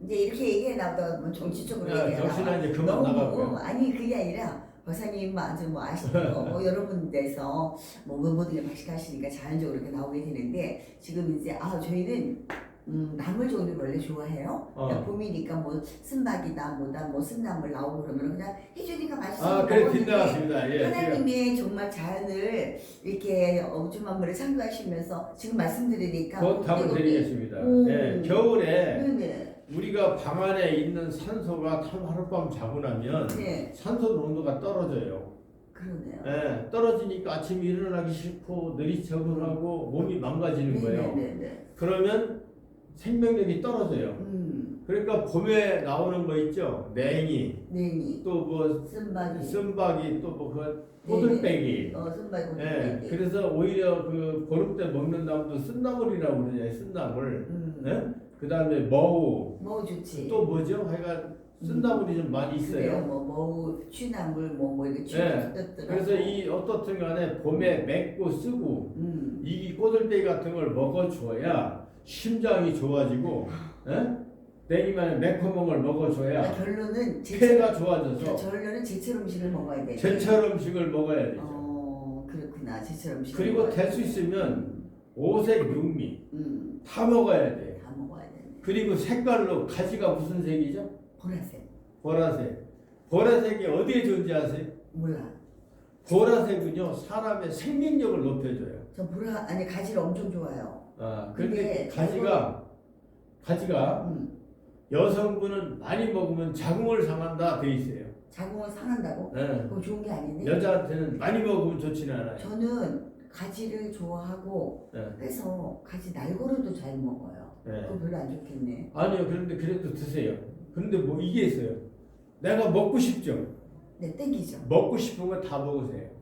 이제 이렇게 얘기해 나보다 뭐 정치적으로 얘기해 정신아 이제 그만 나가고요. 아니 그게 아니라 박사님 아주 뭐 아시는 거 뭐 여러분 데서 뭐 모든 게 박식하시니까 자연적으로 이렇게 나오게 되는데 지금 이제 저희는 나물 종류를 원래 좋아해요. 그냥 봄이니까 뭐 쓴박이다 뭐다 뭐 쓴나물 나오고 그러면 그냥 해주니까 맛있어요. 그래 빗나갔습니다. 하나님의 정말 자연을 이렇게 우주만물을 창조하시면서 지금 말씀드리니까 곧 답을 드리겠습니다. 겨울에 우리가 방 안에 있는 산소가 하룻밤 자고 나면 산소 농도가 떨어져요. 그러네요. 떨어지니까 아침에 일어나기 싫고 느리처분하고 몸이 망가지는 거예요. 그러면 생명력이 떨어져요. 그러니까 봄에 나오는 거 있죠. 냉이, 또 뭐 쓴박이, 또 뭐 그 꼬들빼기. 쓴박이. 그래서 오히려 그 보름 때 먹는 나무도 쓴나물이라고 그러잖아요. 쓴나물. 그 다음에 머우. 좋지. 또 뭐죠? 하여간 쓴다 분이 좀 많이 그래요. 있어요. 뭐 취나물 뭐 이거 네. 취나물. 그래서 이 어떻든 간에 봄에 맺고 쓰고 이 꼬들빼기 같은 걸 먹어줘야 심장이 좋아지고, 내기만 매콤한 걸 먹어줘야 그러니까 결론은 폐가 좋아져서 결론은 제철 음식을 먹어야 돼. 제철 음식을 먹어야 되죠. 그렇구나. 제철 음식. 그리고 될 수 있으면 오색 육미 다 먹어야 돼. 다 먹어야 돼. 그리고 색깔로 가지가 무슨 색이죠? 보라색. 보라색. 보라색이 어디에 존재하세요? 몰라. 보라색은요 사람의 생명력을 높여줘요. 저 아니 가지를 엄청 좋아해요. 근데 가지가 여성분은 많이 먹으면 자궁을 상한다 돼 있어요. 자궁을 상한다고? 네. 그럼 좋은 게 아닌데? 여자한테는 많이 먹으면 좋지는 않아요. 저는 가지를 좋아하고 해서 가지 날거로도 잘 먹어요. 그거 별로 안 좋겠네. 아니요. 그런데 그래도 드세요. 그런데 뭐 이게 있어요. 내가 먹고 싶죠. 네, 땡기죠. 먹고 싶은 거 다 먹으세요.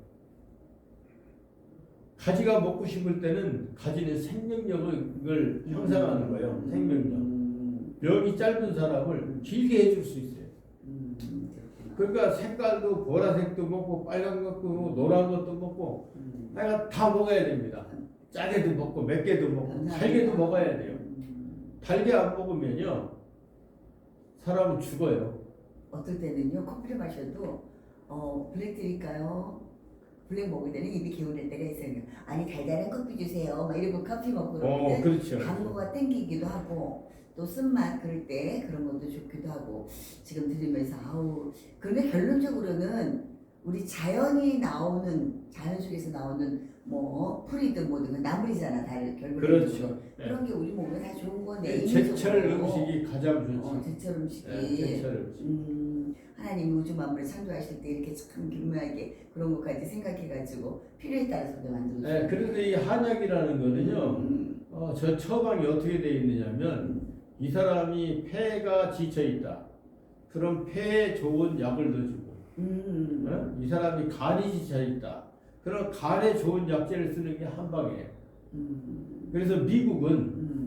가지가 먹고 싶을 때는 가지는 생명력을 형성하는 거예요. 생명력. 명이 짧은 사람을 길게 해줄 수 있어요. 그러니까 색깔도 보라색도 먹고 빨간 것도 먹고 노란 것도 먹고 내가 다 먹어야 됩니다. 짜게도 먹고 맵게도 먹고 달게도 먹어야 돼요. 달게 안 먹으면요 사람은 죽어요. 어떨 때는요 커피를 마셔도 블랙 드릴까요? 블랙 먹을 때는 입이 개운할 때가 있어요. 아니 달달한 커피 주세요. 막 이러고 커피 먹고 그러면 그렇죠. 당도가 땡기기도 하고 또 쓴맛 그럴 때 그런 것도 좋기도 하고 지금 들으면서 그런데 결론적으로는 우리 자연이 나오는 자연 속에서 나오는 뭐 풀이든 뭐든 나물이잖아 다 결국은. 그렇죠. 그런 게 우리 몸에 다 좋은 거네. 제철 음식이 가장 좋죠. 제철 음식이. 제철 음식. 하나님이 우주 만물을 창조하실 때 이렇게 참 기묘하게 그런 것까지 생각해가지고 필요에 따라서 만들어주고. 그런데 이 한약이라는 거는요. 저 처방이 어떻게 되어 있느냐면 이 사람이 폐가 지쳐 있다. 그럼 폐에 좋은 약을 넣어주고, 이 사람이 간이 지쳐 있다. 그럼 간에 좋은 약재를 쓰는 게 한방이에요. 그래서 미국은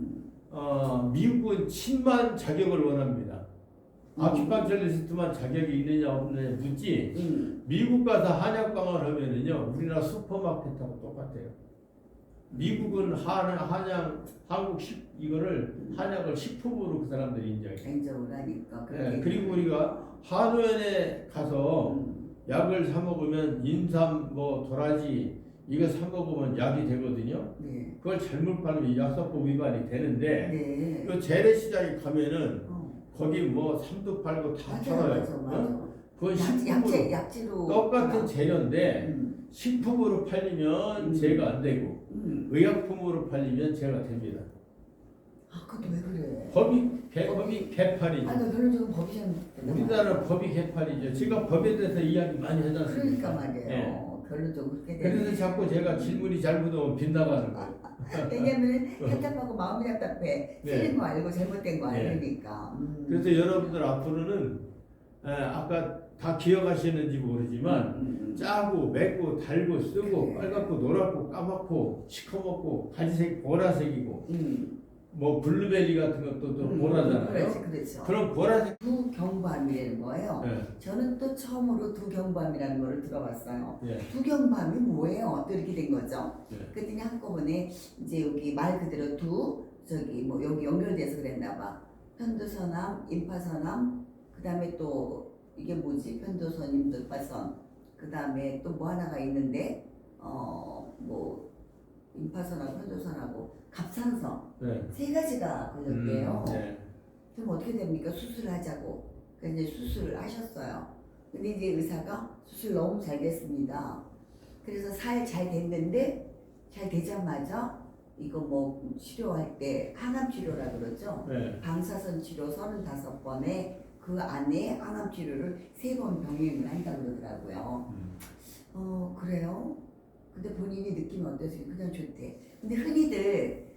침만 자격을 원합니다. 아큐펑처리스트만 자격이 있느냐 없느냐 묻지. 미국 가서 한약방을 하면은요 우리나라 슈퍼마켓하고 똑같아요. 미국은 한약을 식품으로 그 사람들이 인정해요. 인정을 하니까. 그리고 우리가 한의원에 가서 약을 사 먹으면 인삼, 도라지 이거 사 먹으면 약이 되거든요. 네. 그걸 잘못 팔면 약사법 위반이 되는데 네. 그 재래시장에 가면은 거기 삼도 팔고 다 팔아요. 맞아. 그건 식품으로 약재로 똑같은 재료인데 식품으로 팔리면 제가 안 되고 의약품으로 팔리면 제가 됩니다. 그것도 왜 그래? 법이 개판이죠. 결론적으로 법이 좀. 우리나라 법이 개판이죠. 제가 법에 대해서 이야기 많이 하지 않습니까? 그러니까 말이에요. 결론적으로 그렇게 되네. 그래서 자꾸 제가 질문이 잘못하면 빗나가는 거예요. 왜냐면 답답하고 마음이 답답해. 틀린 거 알고 잘못된 거 알으니까. 그래서 여러분들 앞으로는 아까 다 기억하시는지 모르지만 짜고 맵고 달고 쓰고 빨갛고 노랗고 까맣고 시커멓고 가지색 보라색이고 블루베리 같은 것도 또 보라잖아요. 그렇죠. 그럼 보라색 두경밤이라는 거예요. 저는 또 처음으로 두경밤이라는 거를 들어봤어요. 두경밤이 뭐예요? 또 이렇게 된 거죠. 그랬더니 한꺼번에 이제 여기 말 그대로 여기 연결돼서 그랬나 봐. 편도선암, 임파선암, 그 다음에 또 이게 뭐지? 편도선, 임파선, 그 다음에 또 뭐 하나가 있는데 임파선하고 편도선하고 갑상선 세 가지가 걸렸대요. 그럼 어떻게 됩니까? 수술을 하자고. 그래서 이제 수술을 하셨어요. 근데 이제 의사가 수술 너무 잘 됐습니다. 그래서 잘 됐는데 잘 되자마자 이거 치료할 때 항암 치료라 그러죠. 방사선 치료 35번에 그 안에 항암 치료를 3번 병행을 한다 그러더라고요. 그래요? 근데 본인이 느낌이 어떠세요? 그냥 좋대. 근데 흔히들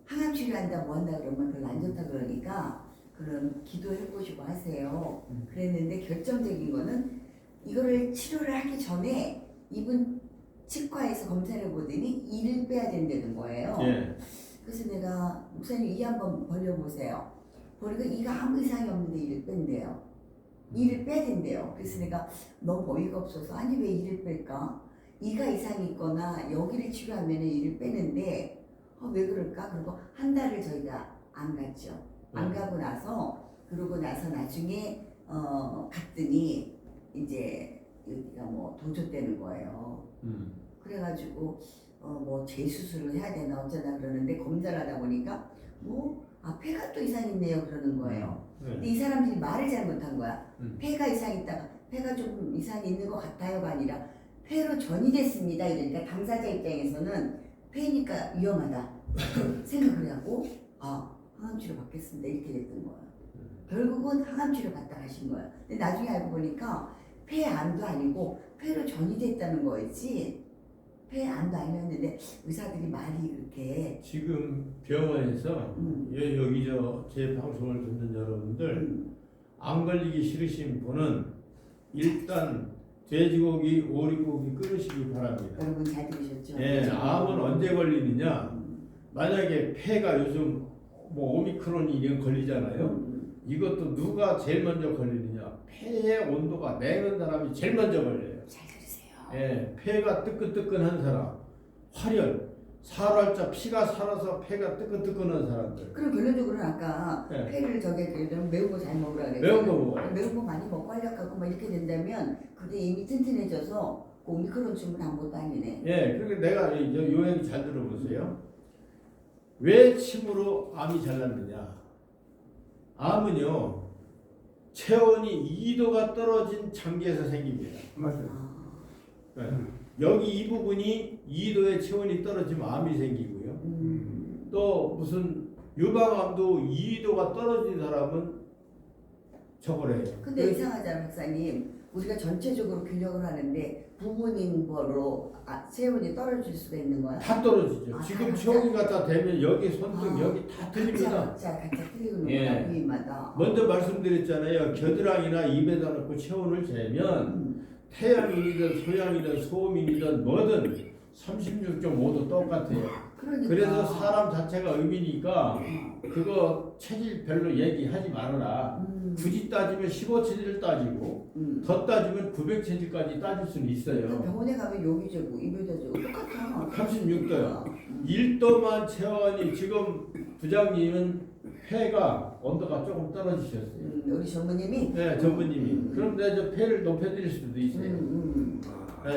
항암 치료한다 뭐 한다 그러면 별로 안 좋다 그러니까 그럼 기도해보시고 하세요. 그랬는데 결정적인 거는 이거를 치료를 하기 전에 이분 치과에서 검사를 보더니 이를 빼야 된다는 거예요. 그래서 내가 목사님 이 한번 벌려보세요. 보니까 이가 아무 이상이 없는데 이를 뺀대요. 이를 빼야 된대요. 그래서 내가 너무 어이가 없어서 아니 왜 이를 뺄까? 이가 이상이 있거나 여기를 치료하면 이를 빼는데 왜 그럴까? 그리고 한 달을 저희가 안 갔죠. 안 가고 나서 그러고 나서 나중에 갔더니 이제 여기가 뭐 도조되는 거예요. 그래가지고 뭐 재수술을 해야 되나 어쩌나 그러는데 검사를 하다 보니까 폐가 또 이상 있네요 그러는 거예요. 근데 이 사람들이 말을 잘못한 거야. 폐가 이상 있다가 폐가 조금 이상이 있는 것 같아요가 아니라 폐로 전이됐습니다. 이러니까 당사자 입장에서는 폐니까 위험하다 생각을 하고 항암치료 받겠습니다 이렇게 됐던 거예요. 결국은 항암치료 받다 가신 거예요. 근데 나중에 알고 보니까 폐암도 아니고 폐로 전이됐다는 거였지 폐암도 아니었는데 의사들이 말이 그렇게 지금 병원에서 여기 제 방송을 듣는 여러분들 안 걸리기 싫으신 분은 일단 돼지고기, 오리고기 끊으시기 바랍니다. 여러분 잘 들으셨죠? 예, 암은 언제 걸리느냐? 만약에 폐가 요즘 뭐 오미크론이 이런 걸리잖아요. 이것도 누가 제일 먼저 걸리느냐? 폐의 온도가 냉은 사람이 제일 먼저 걸려요. 잘 들으세요. 예, 폐가 뜨끈뜨끈한 사람, 활혈, 살활자 피가 살아서 폐가 뜨끈뜨끈한 사람들. 그럼 결론적으로는 아까 네. 폐를 매운 거 잘 먹으라 그랬죠. 매운 거 먹어요. 매운 거 많이 먹고 활력하고 막 이렇게 된다면 그게 이미 튼튼해져서 그 오미크론쯤은 아무것도 아니네. 예, 그러니까 내가 요 얘기 잘 들어보세요. 왜 침으로 암이 잘 낫느냐? 암은요, 체온이 2도가 떨어진 장기에서 생깁니다. 맞아요. 네. 여기 이 부분이 2도의 체온이 떨어지면 암이 생기고요. 또 무슨 유방암도 2도가 떨어진 사람은 저걸 해요. 근데 이상하잖아 박사님. 우리가 전체적으로 균형을 하는데 부모님 벌로 체온이 떨어질 수가 있는 거야? 다 떨어지죠. 지금 각자? 체온이 갖다 대면 여기 손등 여기 다 틀립니다. 각자 틀리는 예. 거야 부위마다. 먼저 말씀드렸잖아요. 겨드랑이나 입에다 놓고 체온을 재면 태양인이든 소양이든 소음인이든 뭐든 36.5도 똑같아요. 그러니까. 그래서 사람 자체가 의미니까 그거 체질 별로 얘기하지 말아라. 굳이 따지면 15체질 따지고 더 따지면 900체질까지 따질 수는 있어요. 병원에 가면 여기 재고 입에 재고 똑같아. 36도요. 1도만 체온이 지금 부장님은 폐가 온도가 조금 떨어지셨어요. 우리 전무님이? 네, 전부님이. 그럼 내가 저 폐를 높여드릴 수도 있어요.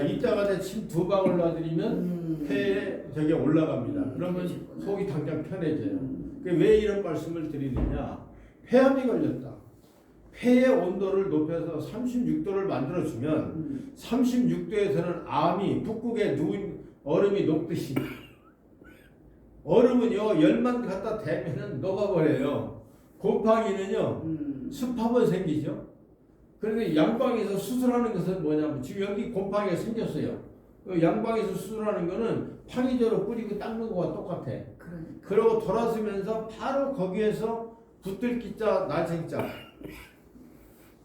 이따가 내 침 2방울 놔드리면 폐에 저게 올라갑니다. 그러면 속이 당장 편해져요. 왜 이런 말씀을 드리느냐? 폐암이 걸렸다. 폐의 온도를 높여서 36도를 만들어주면 36도에서는 암이 북극에 누운 얼음이 녹듯이 얼음은요 열만 갖다 대면은 녹아버려요. 곰팡이는요 습합은 생기죠. 그런데 양방에서 수술하는 것은 뭐냐면 지금 여기 곰팡이가 생겼어요. 양방에서 수술하는 거는 팡이저로 뿌리고 닦는 거와 똑같아. 그러고 돌아서면서 바로 거기에서 붙들기자 날생자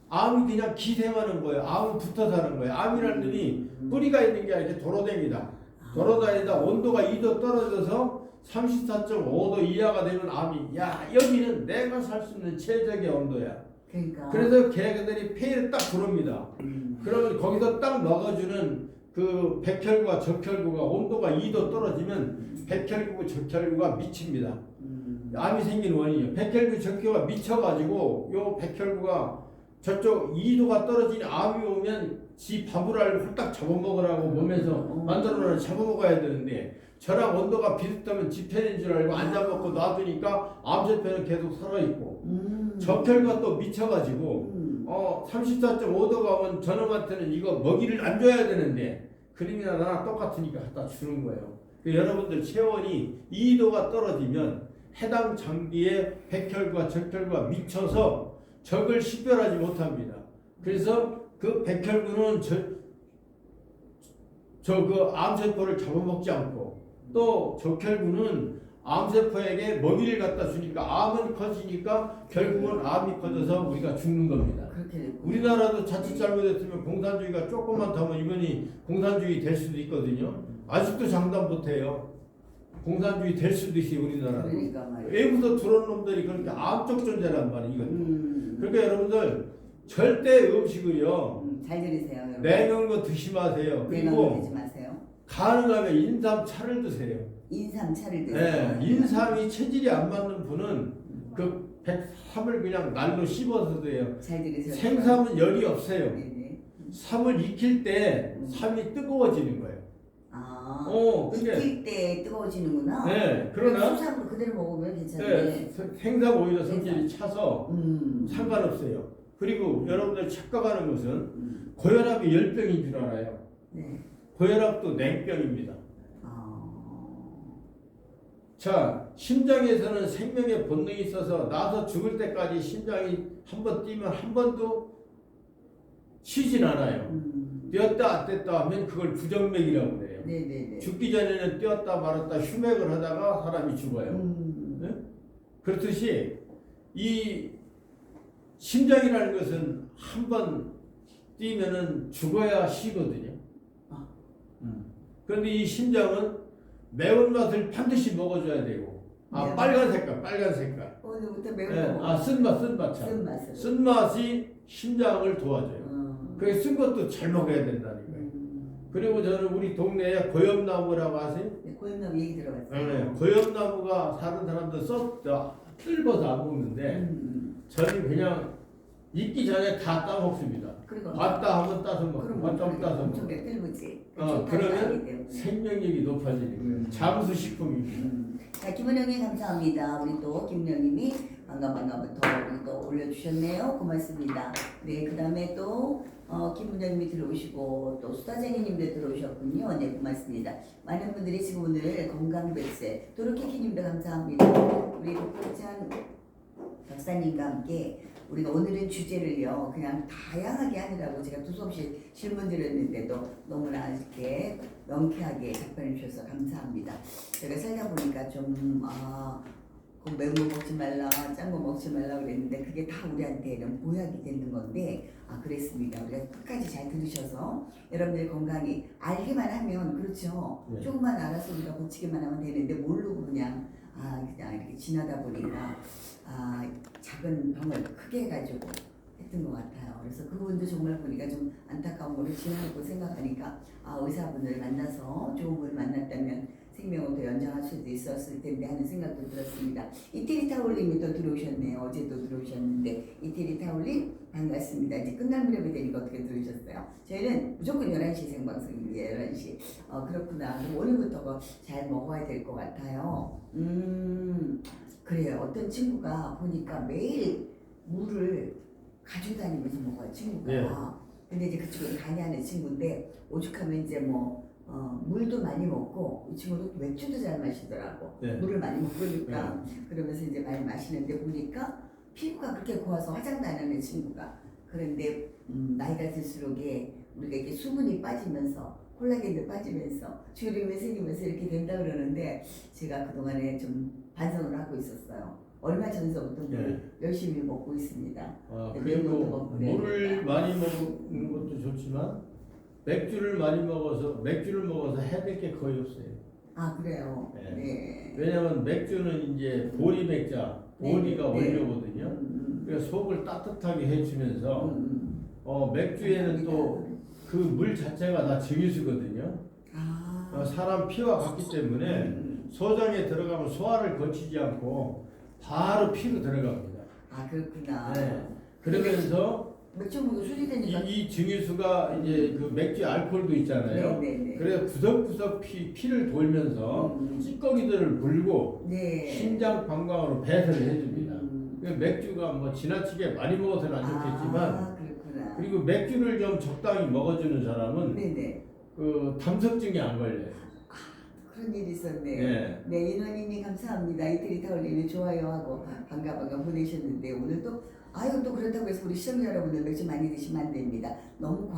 암이 그냥 기생하는 거예요. 암은 붙어서 하는 거예요. 암이라는 놈이 뿌리가 있는 게 아니라 이렇게 돌아다니다. 돌아다니다 온도가 2도 떨어져서 34.5도 이하가 되면 암이 여기는 내가 살 수 있는 최적의 온도야. 그러니까. 그래서 걔네들이 폐를 딱 부릅니다. 그러면 거기서 딱 넣어주는 그 백혈구와 적혈구가 온도가 2도 떨어지면 백혈구, 적혈구가 미칩니다. 암이 생긴 원인이에요. 백혈구, 적혈구가 미쳐가지고 요 백혈구가 저쪽 2도가 떨어진 암이 오면 지 바브라를 홀딱 잡아먹으라고 몸에서 만들어놔서 잡아먹어야 되는데 저랑 온도가 비슷하면 지편인 줄 알고 안 잡아먹고 놔두니까 암세포는 계속 살아있고 적혈구가 또 미쳐가지고 34.5도가 오면 저놈한테는 이거 먹이를 안 줘야 되는데 그림이나 나랑 똑같으니까 갖다 주는 거예요. 여러분들 체온이 2도가 떨어지면 해당 장기의 백혈구와 적혈구가 미쳐서 적을 식별하지 못합니다. 그래서 그 백혈구는 그 암세포를 잡아먹지 않고 또 적혈구는 암세포에게 먹이를 갖다 주니까 암은 커지니까 결국은 암이 커져서 우리가 죽는 겁니다. 우리나라도 자칫 잘못했으면 공산주의가 조금만 더 하면 이번이 공산주의 될 수도 있거든요. 아직도 장담 못해요. 공산주의 될 수도 있어요. 우리나라도. 그러니까 말이야. 외부에서 들어온 놈들이 그렇게 암적 존재란 말이에요. 이건. 그러니까 여러분들 절대 음식을요 잘 들으세요, 여러분. 냉은 거 드시 마세요. 냉은 거 그리고 드지 마세요. 가능하면 인삼차를 드세요. 인삼차를 드세요. 네, 인삼이 체질이 안 맞는 분은 그 백삼을 그냥 날로 씹어서 돼요. 잘 들으세요. 생삼은 열이 없어요. 네네. 삼을 익힐 때 삼이 뜨거워지는 거예요. 아, 근데 익힐 때 뜨거워지는구나. 네, 그럼 그러나 수삼으로 그대로 먹으면 네, 괜찮은데. 생삼 오히려 성질이 차서 음. 상관없어요. 그리고 여러분들 착각하는 것은 고혈압이 10병인 줄 알아요. 네. 고혈압도 냉병입니다. 아. 자, 심장에서는 생명의 본능이 있어서 나서 죽을 때까지 심장이 한 번 뛰면 한 번도 쉬진 않아요. 뛰었다 안 뛰었다 하면 그걸 부정맥이라고 그래요. 네네네. 죽기 전에는 뛰었다 말았다 휴맥을 하다가 사람이 죽어요. 네? 그렇듯이 이 심장이라는 것은 한 번 뛰면은 죽어야 쉬거든요. 아. 그런데 이 심장은 매운맛을 반드시 먹어줘야 되고, 네. 빨간 색깔. 오늘부터 매운 네. 거. 쓴맛 참. 쓴맛으로. 쓴맛이 심장을 도와줘요. 그게 쓴 것도 잘 먹어야 된다는 거예요. 그리고 저는 우리 동네에 고엽나무라고 아세요? 네, 고엽나무 얘기 들어봤어요. 네. 고엽나무가 다른 사람들 뜰어서 안 먹는데 저는 그냥 익기 전에 다 따먹습니다. 봤다 하면 따서 먹고 봤다 하면 따서 먹고. 뜰부지. 그러면 생명력이 높아지는 거예요. 잠수식품입니다. 자, 김은영님 감사합니다. 우리 또 김은영님이 반가부터 우리 또 올려주셨네요. 고맙습니다. 네, 그 다음에 또 김은영님이 들어오시고 또 수다쟁이님도 들어오셨군요. 네, 고맙습니다. 많은 분들이 지금 오늘 건강백세 도로키키님도 감사합니다. 우리 독보찬 박사님과 함께 우리가 오늘은 주제를요 그냥 다양하게 하느라고 제가 두서없이 질문 드렸는데도 너무나 이렇게 명쾌하게 답변해 주셔서 감사합니다. 제가 살다 보니까 그 매운 거 먹지 말라, 짠 거 먹지 말라 그랬는데 그게 다 우리한테는 보약이 되는 건데 그랬습니다. 우리가 끝까지 잘 들으셔서 여러분들 건강히 알기만 하면 그렇죠. 네. 조금만 알아서 우리가 고치기만 하면 되는데 모르고 그냥 이렇게 지나다 보니까 작은 병을 크게 해가지고 했던 것 같아요. 그래서 그분도 정말 보니까 좀 안타까운 거를 지나고 생각하니까 의사분을 만나서 좋은 분을 만났다면 생명을 더 연장할 수도 있었을 텐데 하는 생각도 들었습니다. 이태리 타올님이 또 들어오셨네요. 어제도 들어오셨는데 이태리 타올님 반갑습니다. 이제 끝날 무렵이 되니까 어떻게 들으셨어요? 저희는 무조건 11시 생방송이에요. 11시. 그렇구나. 그럼 오늘부터 잘 먹어야 될 것 같아요. 그래요. 어떤 친구가 보니까 매일 물을 가지고 다니면서 먹어요. 친구가. 네. 근데 이제 그 친구는 간이하는 친구인데 오죽하면 이제 물도 많이 먹고 이 친구도 맥주도 잘 마시더라고. 네. 물을 많이 먹으니까 그러면서 이제 많이 마시는데 보니까 피부가 그렇게 고와서 화장도 안 하는 친구가. 그런데 나이가 들수록에 우리가 이게 수분이 빠지면서 콜라겐도 빠지면서 주름이 생기면서 이렇게 된다 그러는데 제가 그동안에 좀 반성을 하고 있었어요. 얼마 전서부터 물을 열심히 먹고 있습니다. 그리고 물을 많이 먹는 것도 좋지만 맥주를 먹어서 해야 될 게 거의 없어요. 그래요? 네. 네. 왜냐하면 맥주는 이제 보리 맥자, 보리가 원료거든요. 그래서 속을 따뜻하게 해주면서 맥주에는 또 그 물 자체가 다 증유수거든요. 사람 피와 같기 때문에 소장에 들어가면 소화를 거치지 않고 바로 피로 들어갑니다. 그렇구나. 네. 그러면서 맥주 먹고 술이 되니까 이 증유수가 이제 그 맥주 알코올도 있잖아요. 네네네. 그래서 구석구석 피를 돌면서 찌꺼기들을 물고 심장 방광으로 배설을 해줍니다. 맥주가 뭐 지나치게 많이 먹어서는 안 좋겠지만 그렇구나. 그리고 맥주를 좀 적당히 먹어주는 사람은 그 담석증이 안 걸려요. 그런 일이 있었네요. 네. 네, 인원이님 감사합니다. 이태리 타올님이 좋아요하고 반가 보내셨는데 오늘 또 또 그렇다고 해서 우리 시청자 여러분들 맥주 많이 드시면 안 됩니다. 너무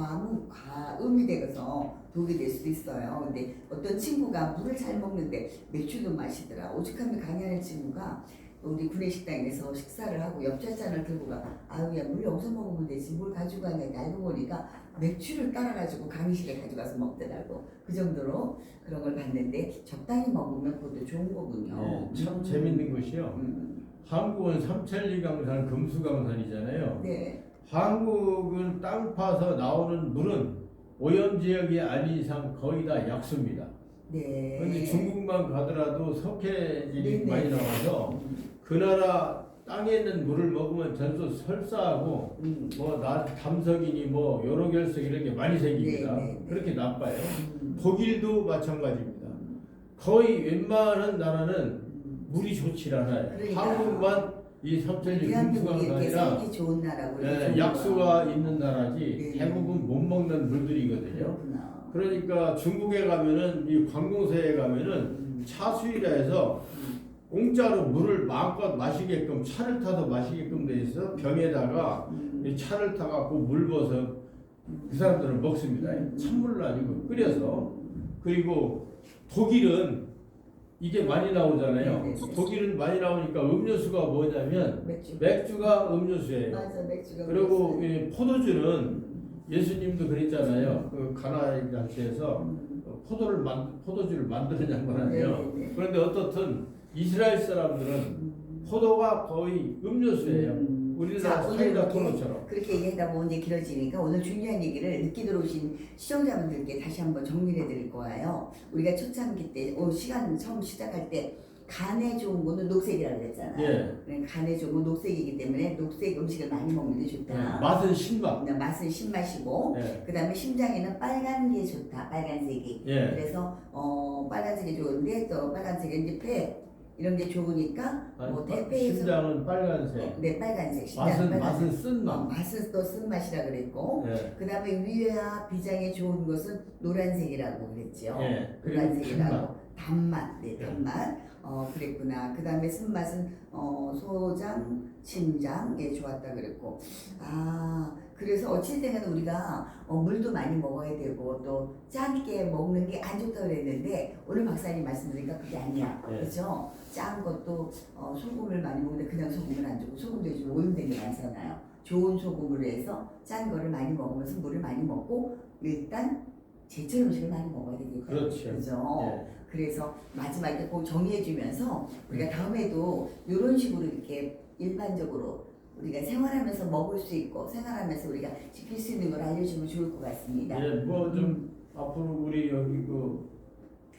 과음이 되어서 독이 될 수도 있어요. 근데 어떤 친구가 물을 잘 먹는데 맥주도 마시더라. 오죽하면 강의하는 친구가 우리 구내식당에서 식사를 하고 엽차잔을 들고 가. 야, 물 여기서 먹으면 되지. 뭘 가지고 가냐. 알고 보니까 맥주를 따라가지고 강의실에 가져가서 먹더라고. 그 정도로 그런 걸 봤는데 적당히 먹으면 그것도 좋은 거군요. 네, 참 재밌는 것이요. 한국은 삼천리강산, 금수강산이잖아요. 네. 한국은 땅 파서 나오는 물은 오염 지역이 아닌 이상 거의 다 약수입니다. 네. 그런데 중국만 가더라도 석회질이 네, 많이 네. 나와서 그 나라 땅에 있는 물을 먹으면 전부 설사하고 뭐 담석이니 뭐 여러 결석 이런 게 많이 생깁니다. 네, 네, 네. 그렇게 나빠요. 독일도 마찬가지입니다. 거의 웬만한 나라는 물이 좋지 않아요. 그러니까. 한국만 이 삼천리 대한민국이 금수강가 이렇게 아니라 살기 좋은 나라고 약수가 있는 나라지 네. 대부분 못 먹는 물들이거든요. 그렇구나. 그러니까 중국에 가면은 이 관공서에 가면은 차수이라 해서 공짜로 물을 마음껏 마시게끔 차를 타서 마시게끔 돼 있어. 병에다가 이 차를 타갖고 물 부어서 그 사람들은 먹습니다. 찬물로 아니고 끓여서. 그리고 독일은 이게 많이 나오잖아요. 네, 네. 독일은 많이 나오니까 음료수가 뭐냐면 맥주. 맥주가 음료수예요. 맞아, 맥주가. 그리고 이 포도주는 예수님도 그랬잖아요. 그 가나 잔치에서 포도주를 만드느냐고 하네요. 네, 네, 네. 그런데 어떻든 이스라엘 사람들은 포도가 거의 음료수예요. 우리나라 자, 오늘 사이다 이렇게 토너처럼. 그렇게 얘기하다 보면 이제 길어지니까 오늘 중요한 얘기를 늦게 들어오신 시청자분들께 다시 한번 정리해 드릴 거예요. 우리가 초창기 때, 시간 처음 시작할 때 간에 좋은 거는 녹색이라고 그랬잖아요. 예. 간에 좋은 건 녹색이기 때문에 녹색 음식을 많이 먹는 게 예. 좋다. 맛은 신맛. 맛은 신맛이고, 예. 그 다음에 심장에는 빨간 게 좋다. 빨간색이. 예. 그래서 빨간색이 좋은데 또 빨간색은 이제 폐 이런 게 좋으니까 뭐 대패에서 심장은 빨간색. 네, 빨간색. 심장 맛은 빨간색. 쓴 맛. 맛은 또 쓴맛이라 그랬고, 예. 그 다음에 위와 비장에 좋은 것은 노란색이라고 그랬죠. 예. 그리고 노란색이라고. 단맛. 네, 예. 단맛. 그랬구나. 그 다음에 쓴맛은 소장, 심장에 좋았다 그랬고. 그래서 어찌 때는 우리가 물도 많이 먹어야 되고 또 짠게 먹는 게 안 좋다고 그랬는데 오늘 박사님 말씀드리니까 그게 아니야. 예. 그렇죠? 짠 것도 소금을 많이 먹는데 그냥 소금은 안 좋고 소금도 요즘 오염된 게 많잖아요. 좋은 소금으로 해서 짠 거를 많이 먹으면서 물을 많이 먹고 일단 제철 음식을 많이 먹어야 되겠다. 그렇죠. 그죠? 예. 그래서 마지막에 꼭 정리해주면서 우리가 다음에도 이런 식으로 이렇게 일반적으로 우리가 생활하면서 먹을 수 있고 생활하면서 우리가 지킬 수 있는 걸 알려주면 좋을 것 같습니다. 예, 뭐 좀 앞으로 우리 여기 그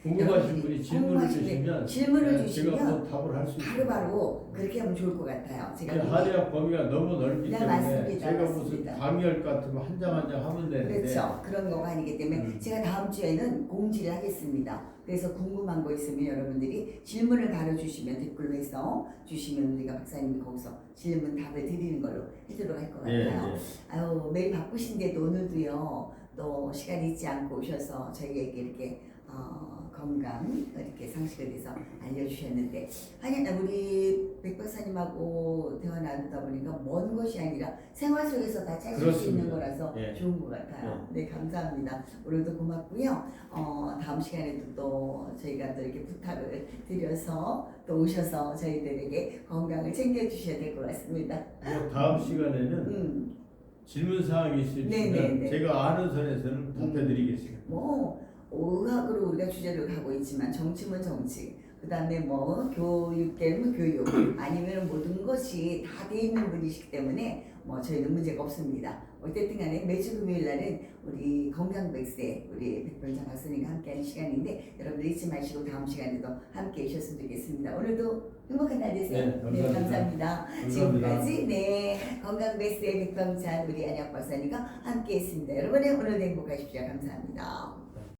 궁금하신 분이 질문을 주시면 질문을 예, 주시면 제가 뭐 답을 할 수 있습니다. 바로바로 그렇게 하면 좋을 것 같아요. 제가 한의학 범위가 너무 넓기 네, 때문에 맞습니다. 제가 맞습니다. 무슨 강의할 것 같으면 한 장 한 장 하면 되는데 그렇죠. 그런 거가 아니기 때문에 제가 다음 주에는 공지를 하겠습니다. 그래서 궁금한 거 있으면 여러분들이 질문을 바로 주시면 댓글로 해서 주시면 우리가 박사님이 거기서 질문 답을 드리는 걸로 해도록 할 것 같아요. 아유, 매일 바쁘신데도 오늘도요 또 시간 잊지 않고 오셔서 저희에게 이렇게 건강 이렇게 상식에 대해서 알려주셨는데 우리 백 박사님하고 대화 나누다 보니까 먼 것이 아니라 생활 속에서 다 찾을 수 있는 거라서 예. 좋은 것 같아요. 네, 감사합니다. 오늘도 고맙고요. 다음 시간에도 또 저희가 또 이렇게 부탁을 드려서 또 오셔서 저희들에게 건강을 챙겨주셔야 될 것 같습니다. 뭐 다음 시간에는 질문 사항이 있으시면 네네네. 제가 아는 선에서는 답해드리겠습니다. 의학으로 우리가 주제를 가고 있지만 정치면 정치, 그 다음에 뭐 교육되면 교육, 아니면 모든 것이 다 돼 있는 분이시기 때문에 뭐 저희는 문제가 없습니다. 어쨌든 간에 매주 금요일 날은 우리 건강백세 우리 백병장 박사님과 함께하는 시간인데 여러분들 잊지 마시고 다음 시간에도 함께 해주셨으면 좋겠습니다. 오늘도 행복한 날 되세요. 네, 감사합니다. 지금까지 건강백세 백병장 우리 안약 박사님과 함께했습니다. 여러분의 오늘도 행복하십시오. 감사합니다.